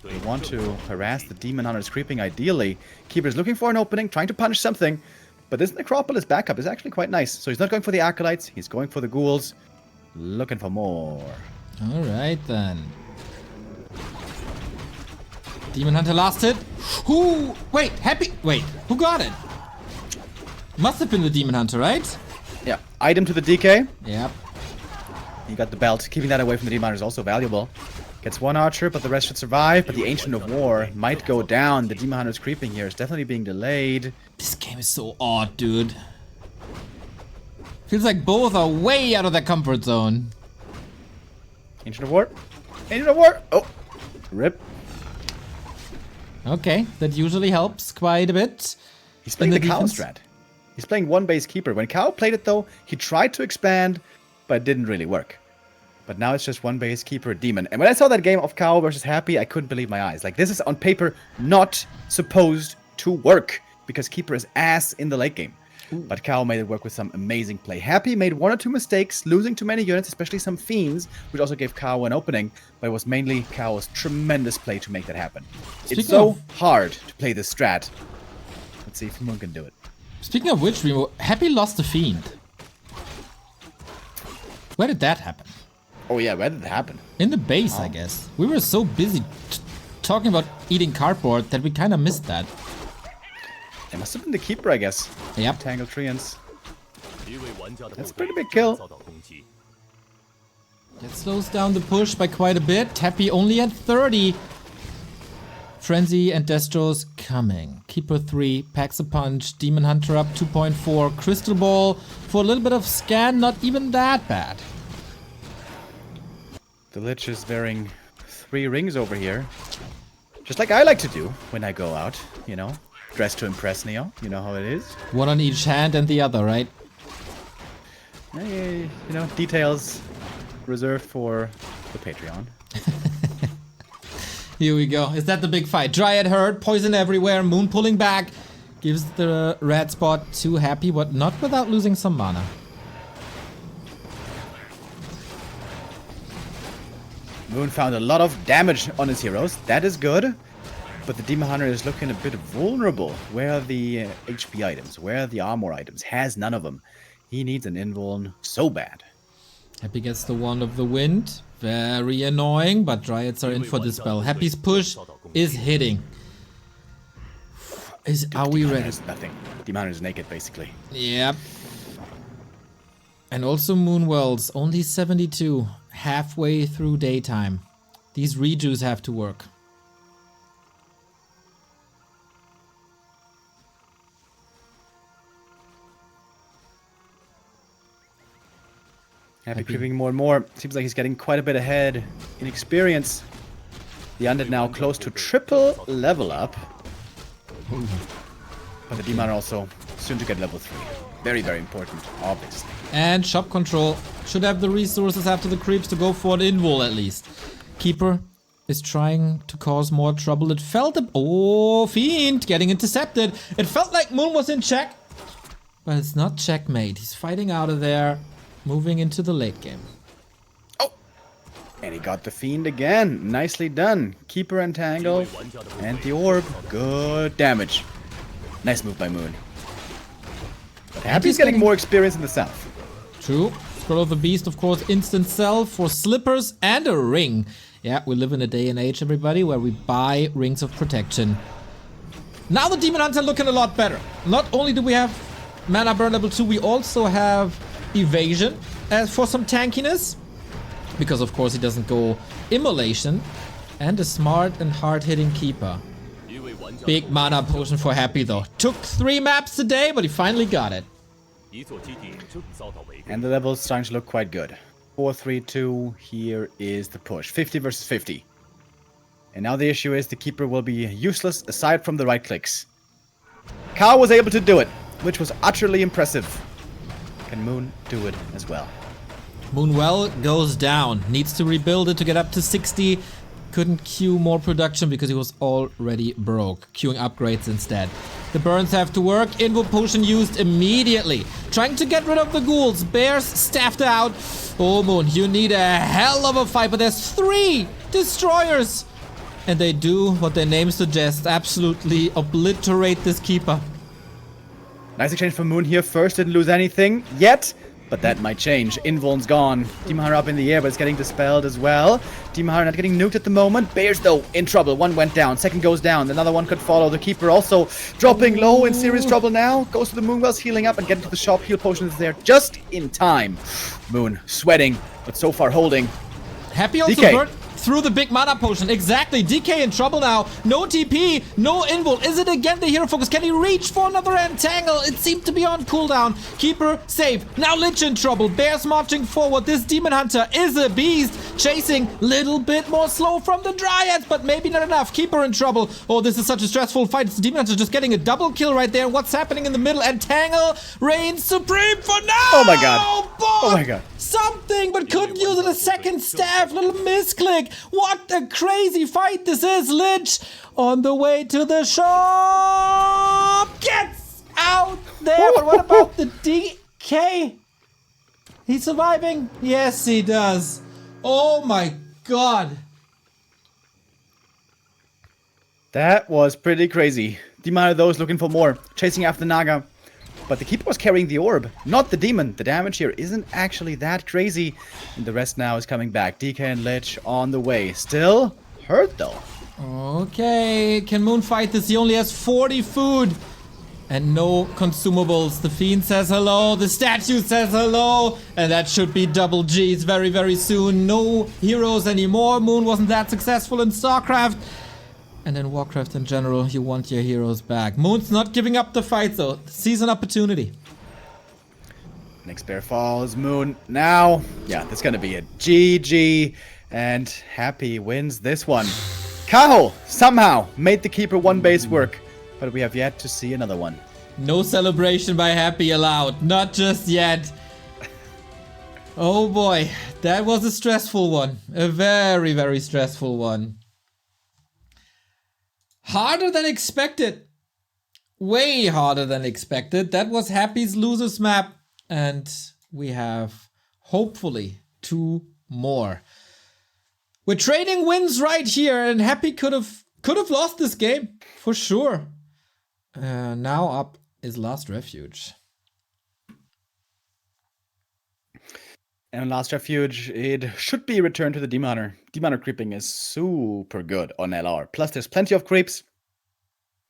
we want to harass the Demon Hunters creeping, ideally. Keeper's looking for an opening, trying to punish something. But this Necropolis backup is actually quite nice. So he's not going for the Acolytes, he's going for the ghouls. Looking for more. Alright then. Demon Hunter last hit. Who? Wait, Happy. Wait, who got it? Must have been the Demon Hunter, right? Yeah, item to the DK. Yep. He got the belt. Keeping that away from the Demon Hunter is also valuable. Gets 1 archer, but the rest should survive. But the Ancient of War might go down. The Demon Hunter's creeping here is definitely being delayed. This game is so odd, dude. Feels like both are way out of their comfort zone. Ancient of War. Ancient of War. Oh, rip. Okay, that usually helps quite a bit. He's playing the Cow strat. He's playing 1 base Keeper. When Cow played it, though, he tried to expand, but it didn't really work. But now it's just 1 base Keeper Demon. And when I saw that game of Cow versus Happy, I couldn't believe my eyes. Like, this is on paper not supposed to work, because Keeper is ass in the late game. Ooh. But Cow made it work with some amazing play. Happy made 1 or 2 mistakes, losing too many units, especially some Fiends, which also gave Cow an opening, but it was mainly Cow's tremendous play to make that happen. It's so hard to play this strat. Let's see if Moon can do it. Speaking of which, Remo, Happy lost a Fiend. Where did that happen? Oh yeah, where did it happen? In the base, I guess. We were so busy talking about eating cardboard that we kind of missed that. It must have been the keeper, I guess. Yep. Tangled Treants. That's a pretty big kill. That slows down the push by quite a bit. Tappy only at 30. Frenzy and Destro's coming. Keeper 3, packs a punch. Demon Hunter up 2.4. Crystal Ball for a little bit of scan, not even that bad. The Lich is wearing 3 rings over here. Just like I like to do when I go out, you know. Dressed to impress Neo. You know how it is. One on each hand and the other, right? You know, details reserved for the Patreon. Here we go. Is that the big fight? Dryad hurt, poison everywhere, Moon pulling back. Gives the red spot to Happy, but not without losing some mana. Moon found a lot of damage on his heroes. That is good. But the Demon Hunter is looking a bit vulnerable. Where are the HP items? Where are the armor items? Has none of them. He needs an invuln so bad. Happy gets the Wand of the Wind. Very annoying, but Dryads are in for this spell. Happy's push is hitting. Are we ready? There's nothing. Demon Hunter is naked, basically. Yep. And also Moonwells, only 72. Halfway through daytime. These rejues have to work. Happy creeping more and more. Seems like he's getting quite a bit ahead in experience. The Undead now close to triple level up. But the Demon also soon to get level 3. Very, very important, obviously. And shop control should have the resources after the creeps to go for an invul at least. Keeper is trying to cause more trouble. It felt oh, Fiend getting intercepted. It felt like Moon was in check, but it's not checkmate. He's fighting out of there, moving into the late game. Oh! And he got the Fiend again. Nicely done. Keeper entangle. And the orb. Good damage. Nice move by Moon. But Happy's getting more experience in the south. True. Scroll of the Beast, of course, instant sell for slippers and a ring. Yeah, we live in a day and age, everybody, where we buy rings of protection. Now the Demon Hunter looking a lot better. Not only do we have mana burn level 2, we also have evasion for some tankiness. Because, of course, he doesn't go immolation. And a smart and hard-hitting keeper. Big mana potion for Happy, though. Took 3 maps today, but he finally got it. And the level's starting to look quite good. 4-3-2, here is the push. 50 versus 50. And now the issue is the Keeper will be useless aside from the right clicks. Ka was able to do it, which was utterly impressive. Can Moon do it as well? Moonwell goes down. Needs to rebuild it to get up to 60. Couldn't queue more production because he was already broke. Queuing upgrades instead. The burns have to work. Invul potion used immediately. Trying to get rid of the ghouls. Bears staffed out. Oh, Moon, you need a hell of a fight. But there's 3 destroyers. And they do what their name suggests. Absolutely obliterate this keeper. Nice exchange from Moon here. First didn't lose anything yet. But that might change. Invuln's gone. Demon Hunter up in the air, but it's getting dispelled as well. Demon Hunter not getting nuked at the moment. Bears, though, in trouble. One went down. Second goes down. Another one could follow. The Keeper also dropping low in serious trouble now. Goes to the Moonwells, healing up and getting to the shop. Heal potion is there just in time. Moon sweating, but so far holding. Happy also DK. burnt through the big mana potion. Exactly. DK in trouble now. No TP. No invul. Is it again the hero focus? Can he reach for another entangle? It seemed to be on cooldown. Keeper safe. Now Lich in trouble. Bears marching forward. This Demon Hunter is a beast. Chasing. Little bit more slow from the Dryads, but maybe not enough. Keeper in trouble. Oh, this is such a stressful fight. It's the Demon Hunter just getting a double kill right there. What's happening in the middle? Entangle reigns supreme for now. Oh my god. Oh my god. Something, but couldn't use it a second staff. Little misclick. What a crazy fight this is. Lich on the way to the shop. Gets out there. But what about the DK? He's surviving? Yes, he does. Oh my god. That was pretty crazy. Demon Hunter, those looking for more. Chasing after Naga. But the Keeper was carrying the orb, not the Demon. The damage here isn't actually that crazy. And the rest now is coming back. DK and Lich on the way. Still hurt though. Okay, can Moon fight this? He only has 40 food. And no consumables. The Fiend says hello. The statue says hello. And that should be double G's very, very soon. No heroes anymore. Moon wasn't that successful in StarCraft. And in Warcraft in general, you want your heroes back. Moon's not giving up the fight though. Sees an opportunity. Next bear falls. Moon now. Yeah, that's going to be a GG. And Happy wins this one. Kaho somehow made the Keeper one base work. But we have yet to see another one. No celebration by Happy allowed. Not just yet. Oh boy. That was a stressful one. A very, very stressful one. Harder than expected. Way harder than expected. That was Happy's losers map. And we have, hopefully, 2 more. We're trading wins right here. And Happy could have lost this game. For sure. Now up is Last Refuge. And Last Refuge, it should be returned to the Demon Hunter. Demon Hunter creeping is super good on LR. Plus, there's plenty of creeps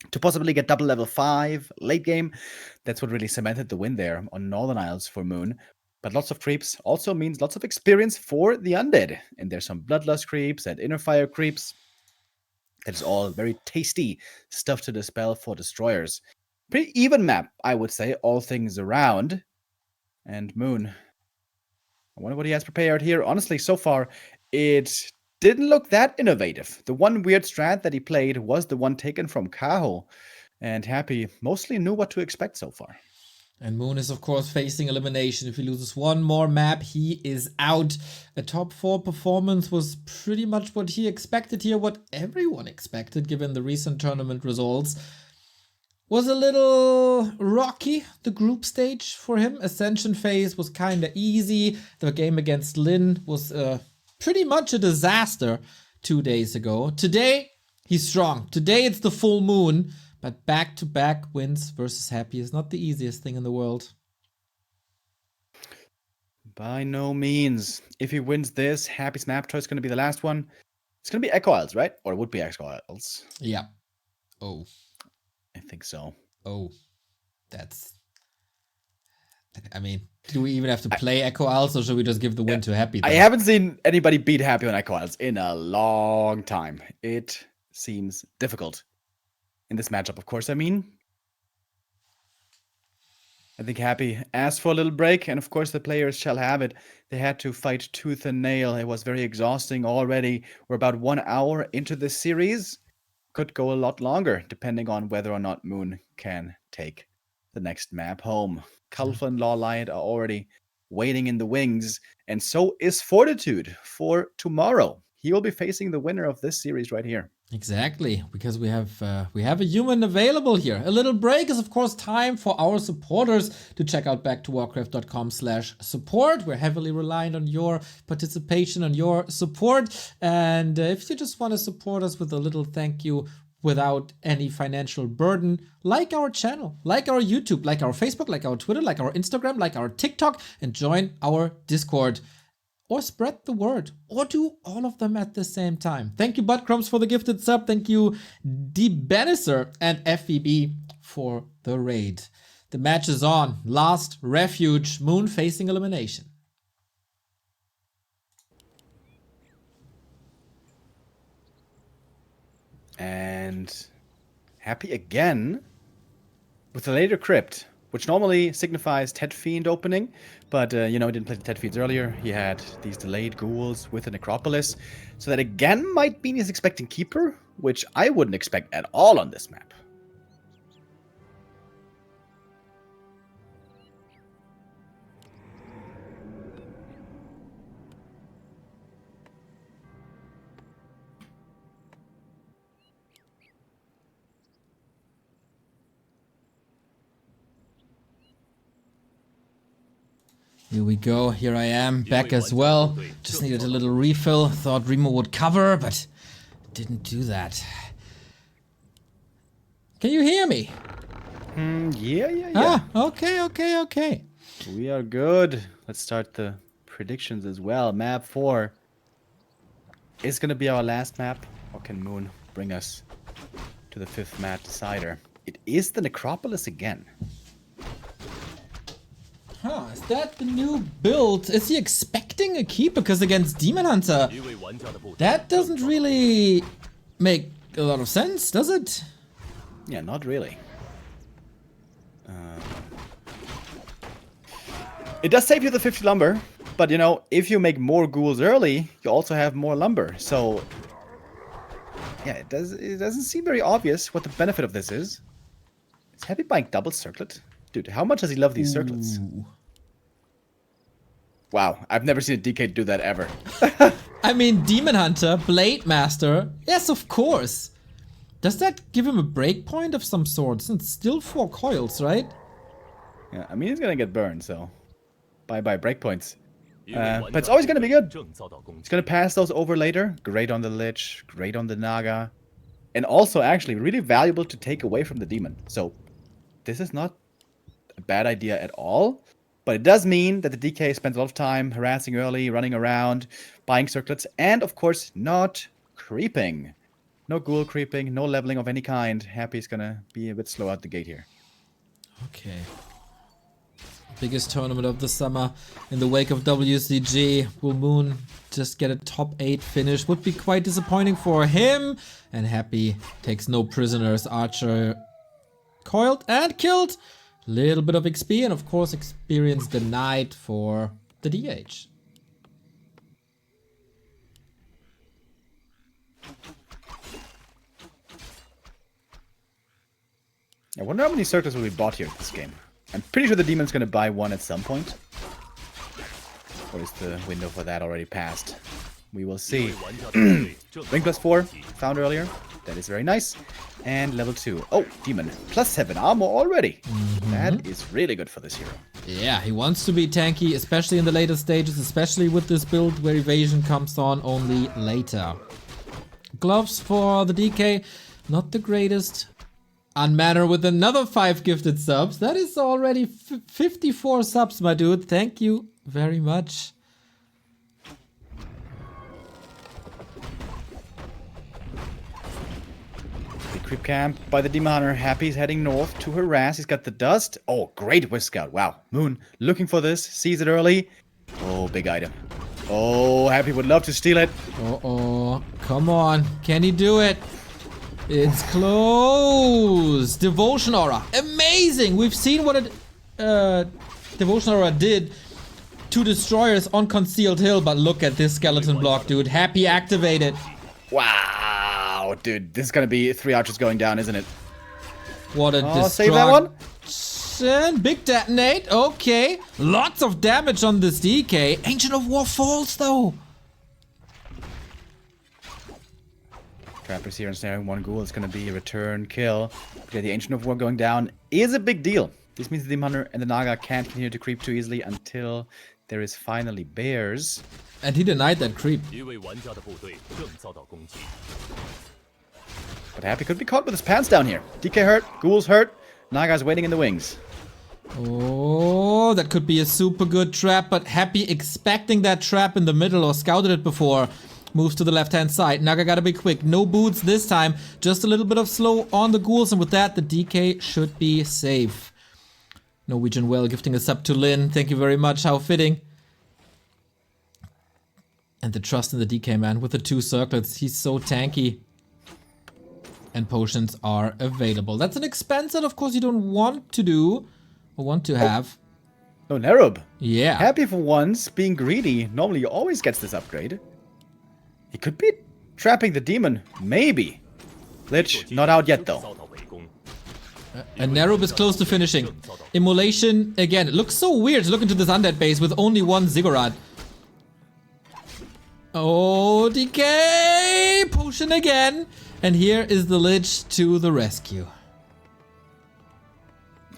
to possibly get double level 5 late game. That's what really cemented the win there on Northern Isles for Moon. But lots of creeps also means lots of experience for the Undead. And there's some Bloodlust creeps and Inner Fire creeps. That is all very tasty stuff to dispel for destroyers. Pretty even map, I would say, all things around. And Moon, I wonder what he has prepared here. Honestly, so far, it didn't look that innovative. The one weird strat that he played was the one taken from Kaho. And Happy mostly knew what to expect so far. And Moon is, of course, facing elimination. If he loses one more map, he is out. A top 4 performance was pretty much what he expected here, what everyone expected, given the recent tournament results. Was a little rocky, the group stage for him. Ascension phase was kind of easy. The game against Lin was pretty much a disaster 2 days ago. Today, he's strong. Today, it's the full Moon. But back-to-back wins versus Happy is not the easiest thing in the world. By no means. If he wins this, Happy's map choice is going to be the last one. It's going to be Echo Isles, right? Or it would be Echo Isles. Yeah. Oh. I think so. Oh. That's... I mean, do we even have to play Echo Isles, or should we just give the win to Happy then? I haven't seen anybody beat Happy on Echo Isles in a long time. It seems difficult. In this matchup, of course, I mean. I think Happy asked for a little break, and of course the players shall have it. They had to fight tooth and nail. It was very exhausting already. We're about 1 hour into this series. Could go a lot longer, depending on whether or not Moon can take the next map home. Cullifla and Lawlight are already waiting in the wings, and so is Fortitude for tomorrow. He will be facing the winner of this series right here. Exactly, because we have a human available here. A little break is, of course, time for our supporters to check out backtowarcraft.com/support. We're heavily reliant on your participation, on your support. And if you just want to support us with a little thank you without any financial burden, like our channel, like our YouTube, like our Facebook, like our Twitter, like our Instagram, like our TikTok, and join our Discord. Or spread the word, or do all of them at the same time. Thank you, Buttcrumbs, for the gifted sub. Thank you, DBeniser and FVB for the raid. The match is on. Last Refuge, Moon facing elimination. And Happy again with the later crypt, which normally signifies Ted Fiend opening, but, he didn't play the Ted Fiends earlier. He had these delayed ghouls with a Necropolis, so that again might mean he's expecting Keeper, which I wouldn't expect at all on this map. Here we go. Here I am, back as well. Just needed a little refill. Thought Remo would cover, but didn't do that. Can you hear me? Yeah. Ah, okay. We are good. Let's start the predictions as well. Map 4 is going to be our last map, or can Moon bring us to the 5th map decider? It is the Necropolis again. Huh, is that the new build? Is he expecting a keeper? Because against Demon Hunter, that doesn't really make a lot of sense, does it? Yeah, not really. It does save you the 50 lumber, but you know, if you make more ghouls early, you also have more lumber. So, yeah, it doesn't seem very obvious what the benefit of this is. Is Happy buying double circlet? Dude, how much does he love these circlets? Wow, I've never seen a DK do that ever. I mean, Demon Hunter, Blade Master, yes, of course. Does that give him a breakpoint of some sort? It's still 4 coils, right? Yeah, I mean, he's gonna get burned, so bye-bye breakpoints. But it's always gonna be good. It's gonna pass those over later. Great on the Lich, great on the Naga. And also, actually, really valuable to take away from the Demon. So, this is not a bad idea at all. But it does mean that the DK spends a lot of time harassing early, running around, buying circlets, and, of course, not creeping. No ghoul creeping, no leveling of any kind. Happy's gonna be a bit slow out the gate here. Okay. Biggest tournament of the summer. In the wake of WCG, will Moon just get a top 8 finish? Would be quite disappointing for him. And Happy takes no prisoners. Archer coiled and killed. Little bit of XP and of course experience denied for the DH. I wonder how many circles will be bought here this game. I'm pretty sure the demon's gonna buy one at some point. Or is the window for that already passed? We will see. Ring +4, found earlier. That is very nice. And level 2. Oh, demon. +7 armor already. That is really good for this hero. Yeah, he wants to be tanky, especially in the later stages, especially with this build where evasion comes on only later. Gloves for the DK, not the greatest. Unmanner with another 5 gifted subs. That is already 54 subs, my dude. Thank you very much. The creep camp by the Demon Hunter. Happy's heading north to harass. He's got the dust. Oh, great Whisk Scout. Wow. Moon looking for this. Sees it early. Oh, big item. Oh, Happy would love to steal it. Uh-oh. Come on. Can he do it? It's close. Devotion Aura. Amazing. We've seen what Devotion Aura did to destroyers on Concealed Hill, but look at this skeleton block, dude. Happy activated. Wow, dude. This is going to be 3 archers going down, isn't it? What a save that one. And big detonate. Okay. Lots of damage on this DK. Ancient of War falls, though. Trappers here ensnaring 1 ghoul. It's going to be a return kill. Okay, the Ancient of War going down is a big deal. This means the Demon Hunter and the Naga can't continue to creep too easily until there is finally bears. And he denied that creep. But Happy could be caught with his pants down here. DK hurt, ghouls hurt, Naga's waiting in the wings. Oh, that could be a super good trap, but Happy expecting that trap in the middle or scouted it before. Moves to the left-hand side. Naga gotta be quick. No boots this time. Just a little bit of slow on the ghouls, and with that, the DK should be safe. Norwegian Well gifting a sub to Lin. Thank you very much. How fitting. And the trust in the DK, man. With the 2 circlets, he's so tanky. And potions are available. That's an expense that, of course, you don't want to do or want to have. No, Nerub. Yeah. Happy for once, being greedy. Normally, he always gets this upgrade. He could be trapping the demon. Maybe. Lich, not out yet, though. And Nerub is close to finishing. Immolation, again, it looks so weird to look into this undead base with only 1 ziggurat. Oh, DK! Potion again! And here is the Lich to the rescue.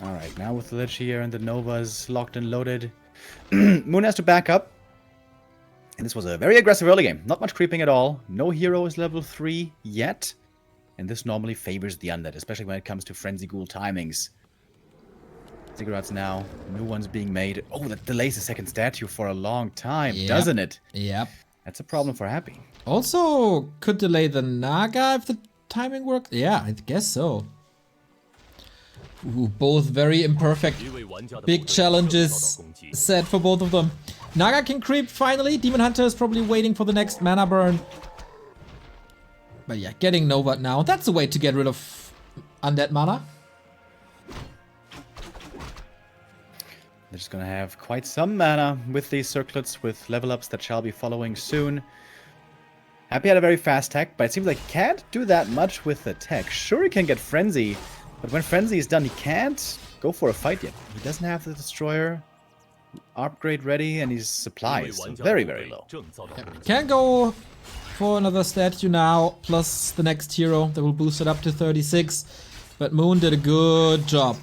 Alright, now with the Lich here and the Novas locked and loaded, Moon has to back up. And this was a very aggressive early game. Not much creeping at all. No hero is level 3 yet. And this normally favors the undead, especially when it comes to Frenzy Ghoul timings. Ziggurats now, new ones being made. Oh, that delays the second statue for a long time, doesn't it? Yep. That's a problem for Happy. Also, could delay the Naga if the timing works. Yeah, I guess so. Ooh, both very imperfect. Big challenges set for both of them. Naga can creep finally. Demon Hunter is probably waiting for the next mana burn. But yeah, getting Nova now. That's a way to get rid of undead mana. They're just gonna have quite some mana with these circlets, with level ups that shall be following soon. Happy had a very fast tech, but it seems like he can't do that much with the tech. Sure, he can get Frenzy, but when Frenzy is done, he can't go for a fight yet. He doesn't have the Destroyer upgrade ready, and his supplies very, very low. Can go for another statue now, plus the next hero that will boost it up to 36. But Moon did a good job.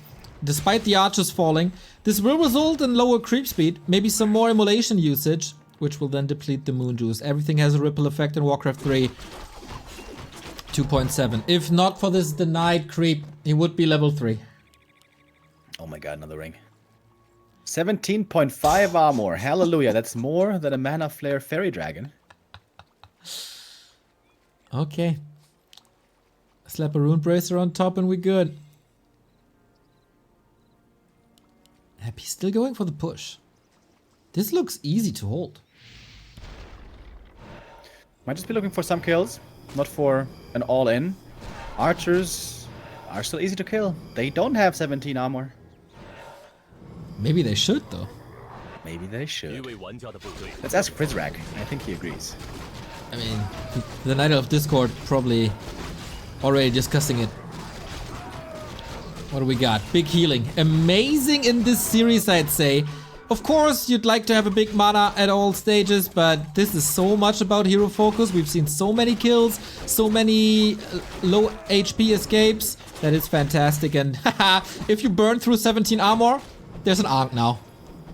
Despite the archers falling, this will result in lower creep speed, maybe some more immolation usage, which will then deplete the Moon Juice. Everything has a ripple effect in Warcraft 3. 2.7. If not for this denied creep, he would be level 3. Oh my god, another ring. 17.5 armor. Hallelujah, that's more than a Mana Flare Fairy Dragon. Okay. Slap a Rune Bracer on top and we're good. Happy still going for the push. This looks easy to hold. Might just be looking for some kills, not for an all-in. Archers are still easy to kill. They don't have 17 armor. Maybe they should though. Maybe they should. Let's ask Frizzrak. I think he agrees. I mean, the Knight of Discord probably already discussing it. What do we got? Big healing. Amazing in this series, I'd say. Of course, you'd like to have a big mana at all stages, but this is so much about hero focus. We've seen so many kills, so many low HP escapes. That is fantastic. And haha, if you burn through 17 armor, there's an Ankh now.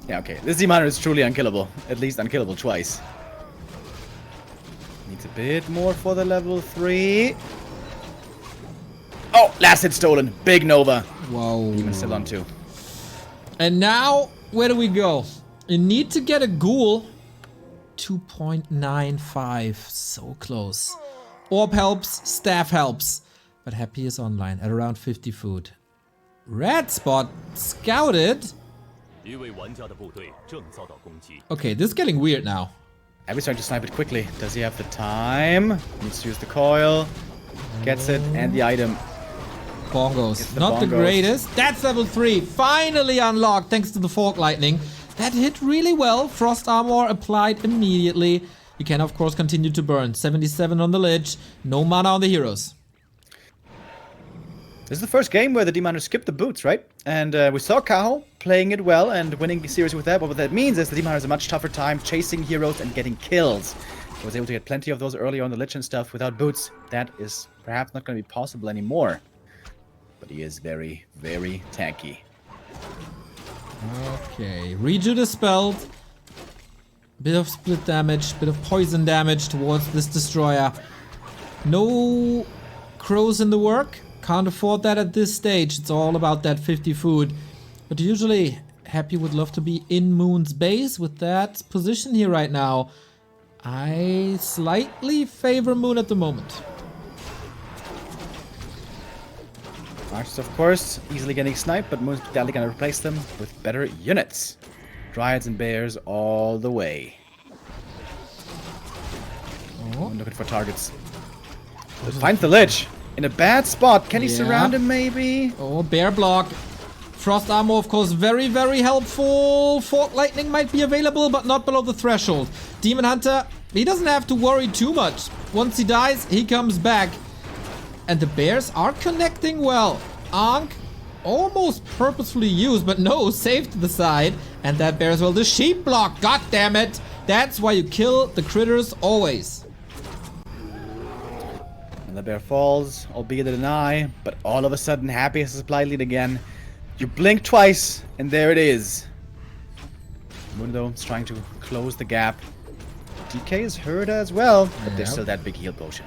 Yeah, okay. This Demon Hunter is truly unkillable. At least unkillable twice. Needs a bit more for the level 3. Oh, last hit stolen. Big Nova. Whoa. Demon still on 2. And now, where do we go? You need to get a ghoul. 2.95. So close. Orb helps, staff helps. But Happy is online at around 50 food. Red spot scouted. Okay, this is getting weird now. Abby's trying to snipe it quickly. Does he have the time? Needs to use the coil. Gets it, and the item. Bongos. Not the greatest. That's level 3. Finally unlocked thanks to the Fork Lightning. That hit really well. Frost armor applied immediately. You can of course continue to burn. 77 on the Lich. No mana on the heroes. This is the first game where the Demon Hunter skipped the boots, right? And we saw Kaho playing it well and winning the series with that. But what that means is the Demon Hunter has a much tougher time chasing heroes and getting kills. He was able to get plenty of those earlier on the Lich and stuff without boots. That is perhaps not going to be possible anymore. But he is very, very tanky. Okay, Reju dispelled. Bit of split damage, bit of poison damage towards this destroyer. No crows in the work. Can't afford that at this stage. It's all about that 50 food. But usually, Happy would love to be in Moon's base with that position here right now. I slightly favor Moon at the moment. Archers, of course, easily getting sniped, but Moon's definitely going to replace them with better units. Dryads and Bears all the way. Oh. I'm looking for targets. Finds the Lich in a bad spot. Can he surround him, maybe? Oh, bear block. Frost armor, of course, very, very helpful. Fork Lightning might be available, but not below the threshold. Demon Hunter, he doesn't have to worry too much. Once he dies, he comes back. And the bears are connecting well. Ankh, almost purposefully used, but no, saved to the side. And that bear as well. The sheep block, god damn it. That's why you kill the critters always. And the bear falls, albeit in an eye, but all of a sudden Happy has a supply lead again. You blink twice, and there it is. Mundo is trying to close the gap. DK is hurt as well, but there's still that big heal potion.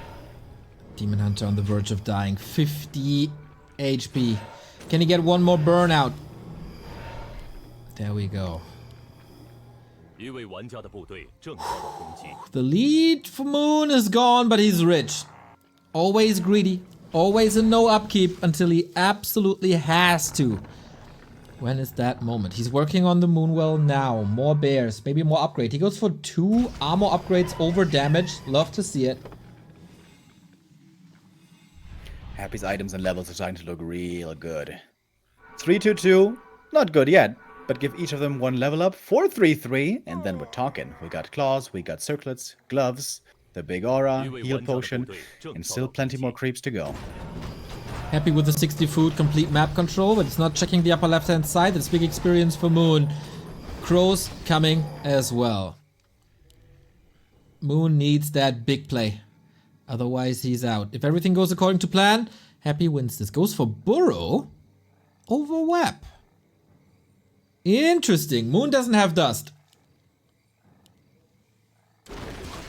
Demon Hunter on the verge of dying. 50 HP. Can he get one more burnout? There we go. The lead for Moon is gone, but he's rich. Always greedy. Always a no upkeep until he absolutely has to. When is that moment? He's working on the Moonwell now. More bears, maybe more upgrade. He goes for 2 armor upgrades over damage. Love to see it. Happy's items and levels are starting to look real good. 3-2-2, not good yet, but give each of them 1 level up. 4-3-3, and then we're talking. We got claws, we got circlets, gloves, the big aura, heal potion, and still plenty more creeps to go. Happy with the 60 food, complete map control, but it's not checking the upper left hand side. That's big experience for Moon. Crows coming as well. Moon needs that big play. Otherwise he's out. If everything goes according to plan, Happy wins this. Goes for Burrow over Web. Interesting. Moon doesn't have dust.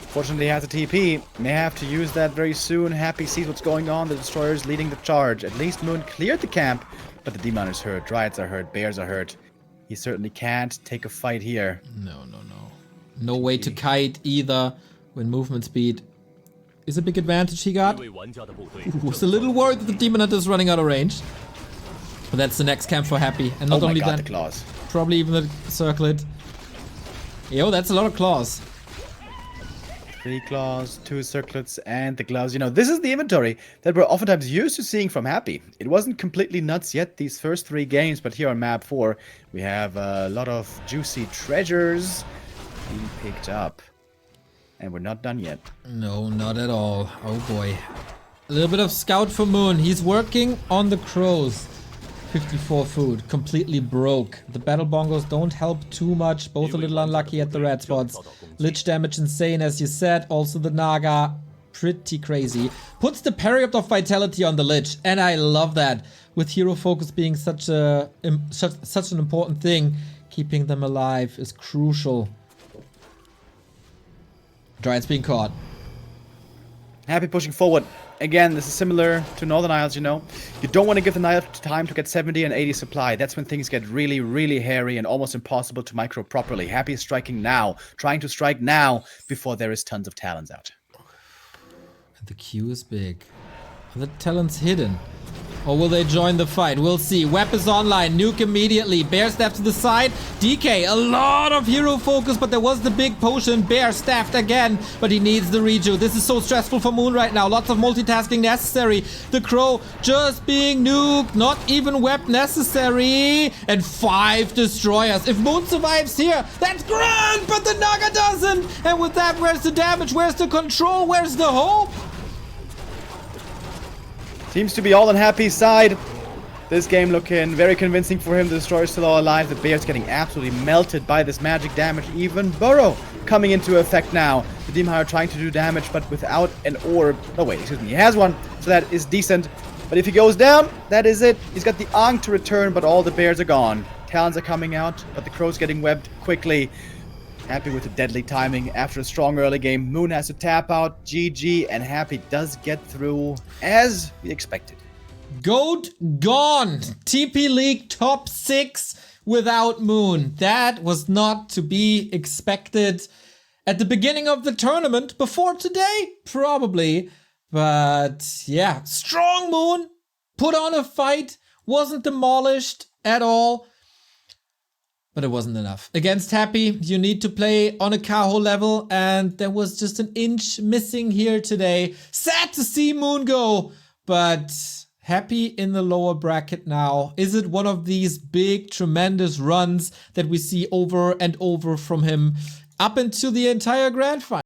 Fortunately, he has a TP. May have to use that very soon. Happy sees what's going on. The destroyer's leading the charge. At least Moon cleared the camp, but the demon is hurt. Dryads are hurt. Bears are hurt. He certainly can't take a fight here. No. No way to kite either when movement speed is a big advantage he got. Was a little worried that the demon hunter is running out of range. But that's the next camp for Happy. And not only that, the claws. Probably even the circlet. Yo, that's a lot of claws. 3 claws, 2 circlets, and the gloves. You know, this is the inventory that we're oftentimes used to seeing from Happy. It wasn't completely nuts yet these first 3 games, but here on map 4, we have a lot of juicy treasures being picked up. And we're not done yet. No, not at all. Oh boy. A little bit of scout for Moon. He's working on the crows. 54 food. Completely broke. The battle bongos don't help too much. Both a little unlucky at the red spots. Lich damage insane, as you said. Also the Naga. Pretty crazy. Puts the period of vitality on the Lich. And I love that. With hero focus being such an important thing, keeping them alive is crucial. Dryads being caught. Happy pushing forward. Again, this is similar to Northern Isles, you know. You don't want to give the Nile time to get 70 and 80 supply. That's when things get really, really hairy and almost impossible to micro properly. Happy is striking now. Trying to strike now before there is tons of talents out. And the queue is big. Are the talents hidden? Or will they join the fight? We'll see. Web is online. Nuke immediately. Bear staff to the side. DK. A lot of hero focus, but there was the big potion. Bear staffed again, but he needs the reju. This is so stressful for Moon right now. Lots of multitasking necessary. The crow just being nuked. Not even web necessary. And 5 destroyers. If Moon survives here, that's grand, but the Naga doesn't. And with that, where's the damage? Where's the control? Where's the hope? Seems to be all on Happy's side. This game looking very convincing for him. The destroyer is still all alive. The bear's getting absolutely melted by this magic damage. Even Burrow coming into effect now. The Demon Hunter trying to do damage, but without an orb. No, wait, excuse me. He has one, so that is decent. But if he goes down, that is it. He's got the Ankh to return, but all the bears are gone. Talons are coming out, but the crow's getting webbed quickly. Happy with the deadly timing. After a strong early game, Moon has to tap out. GG, and Happy does get through as we expected. Goat gone. TP League top 6 without Moon. That was not to be expected at the beginning of the tournament. Before today, probably. But yeah, strong Moon. Put on a fight. Wasn't demolished at all. But it wasn't enough. Against Happy, you need to play on a Kaho level, and there was just an inch missing here today. Sad to see Moon go, but Happy in the lower bracket now. Is it one of these big, tremendous runs that we see over and over from him up into the entire grand final?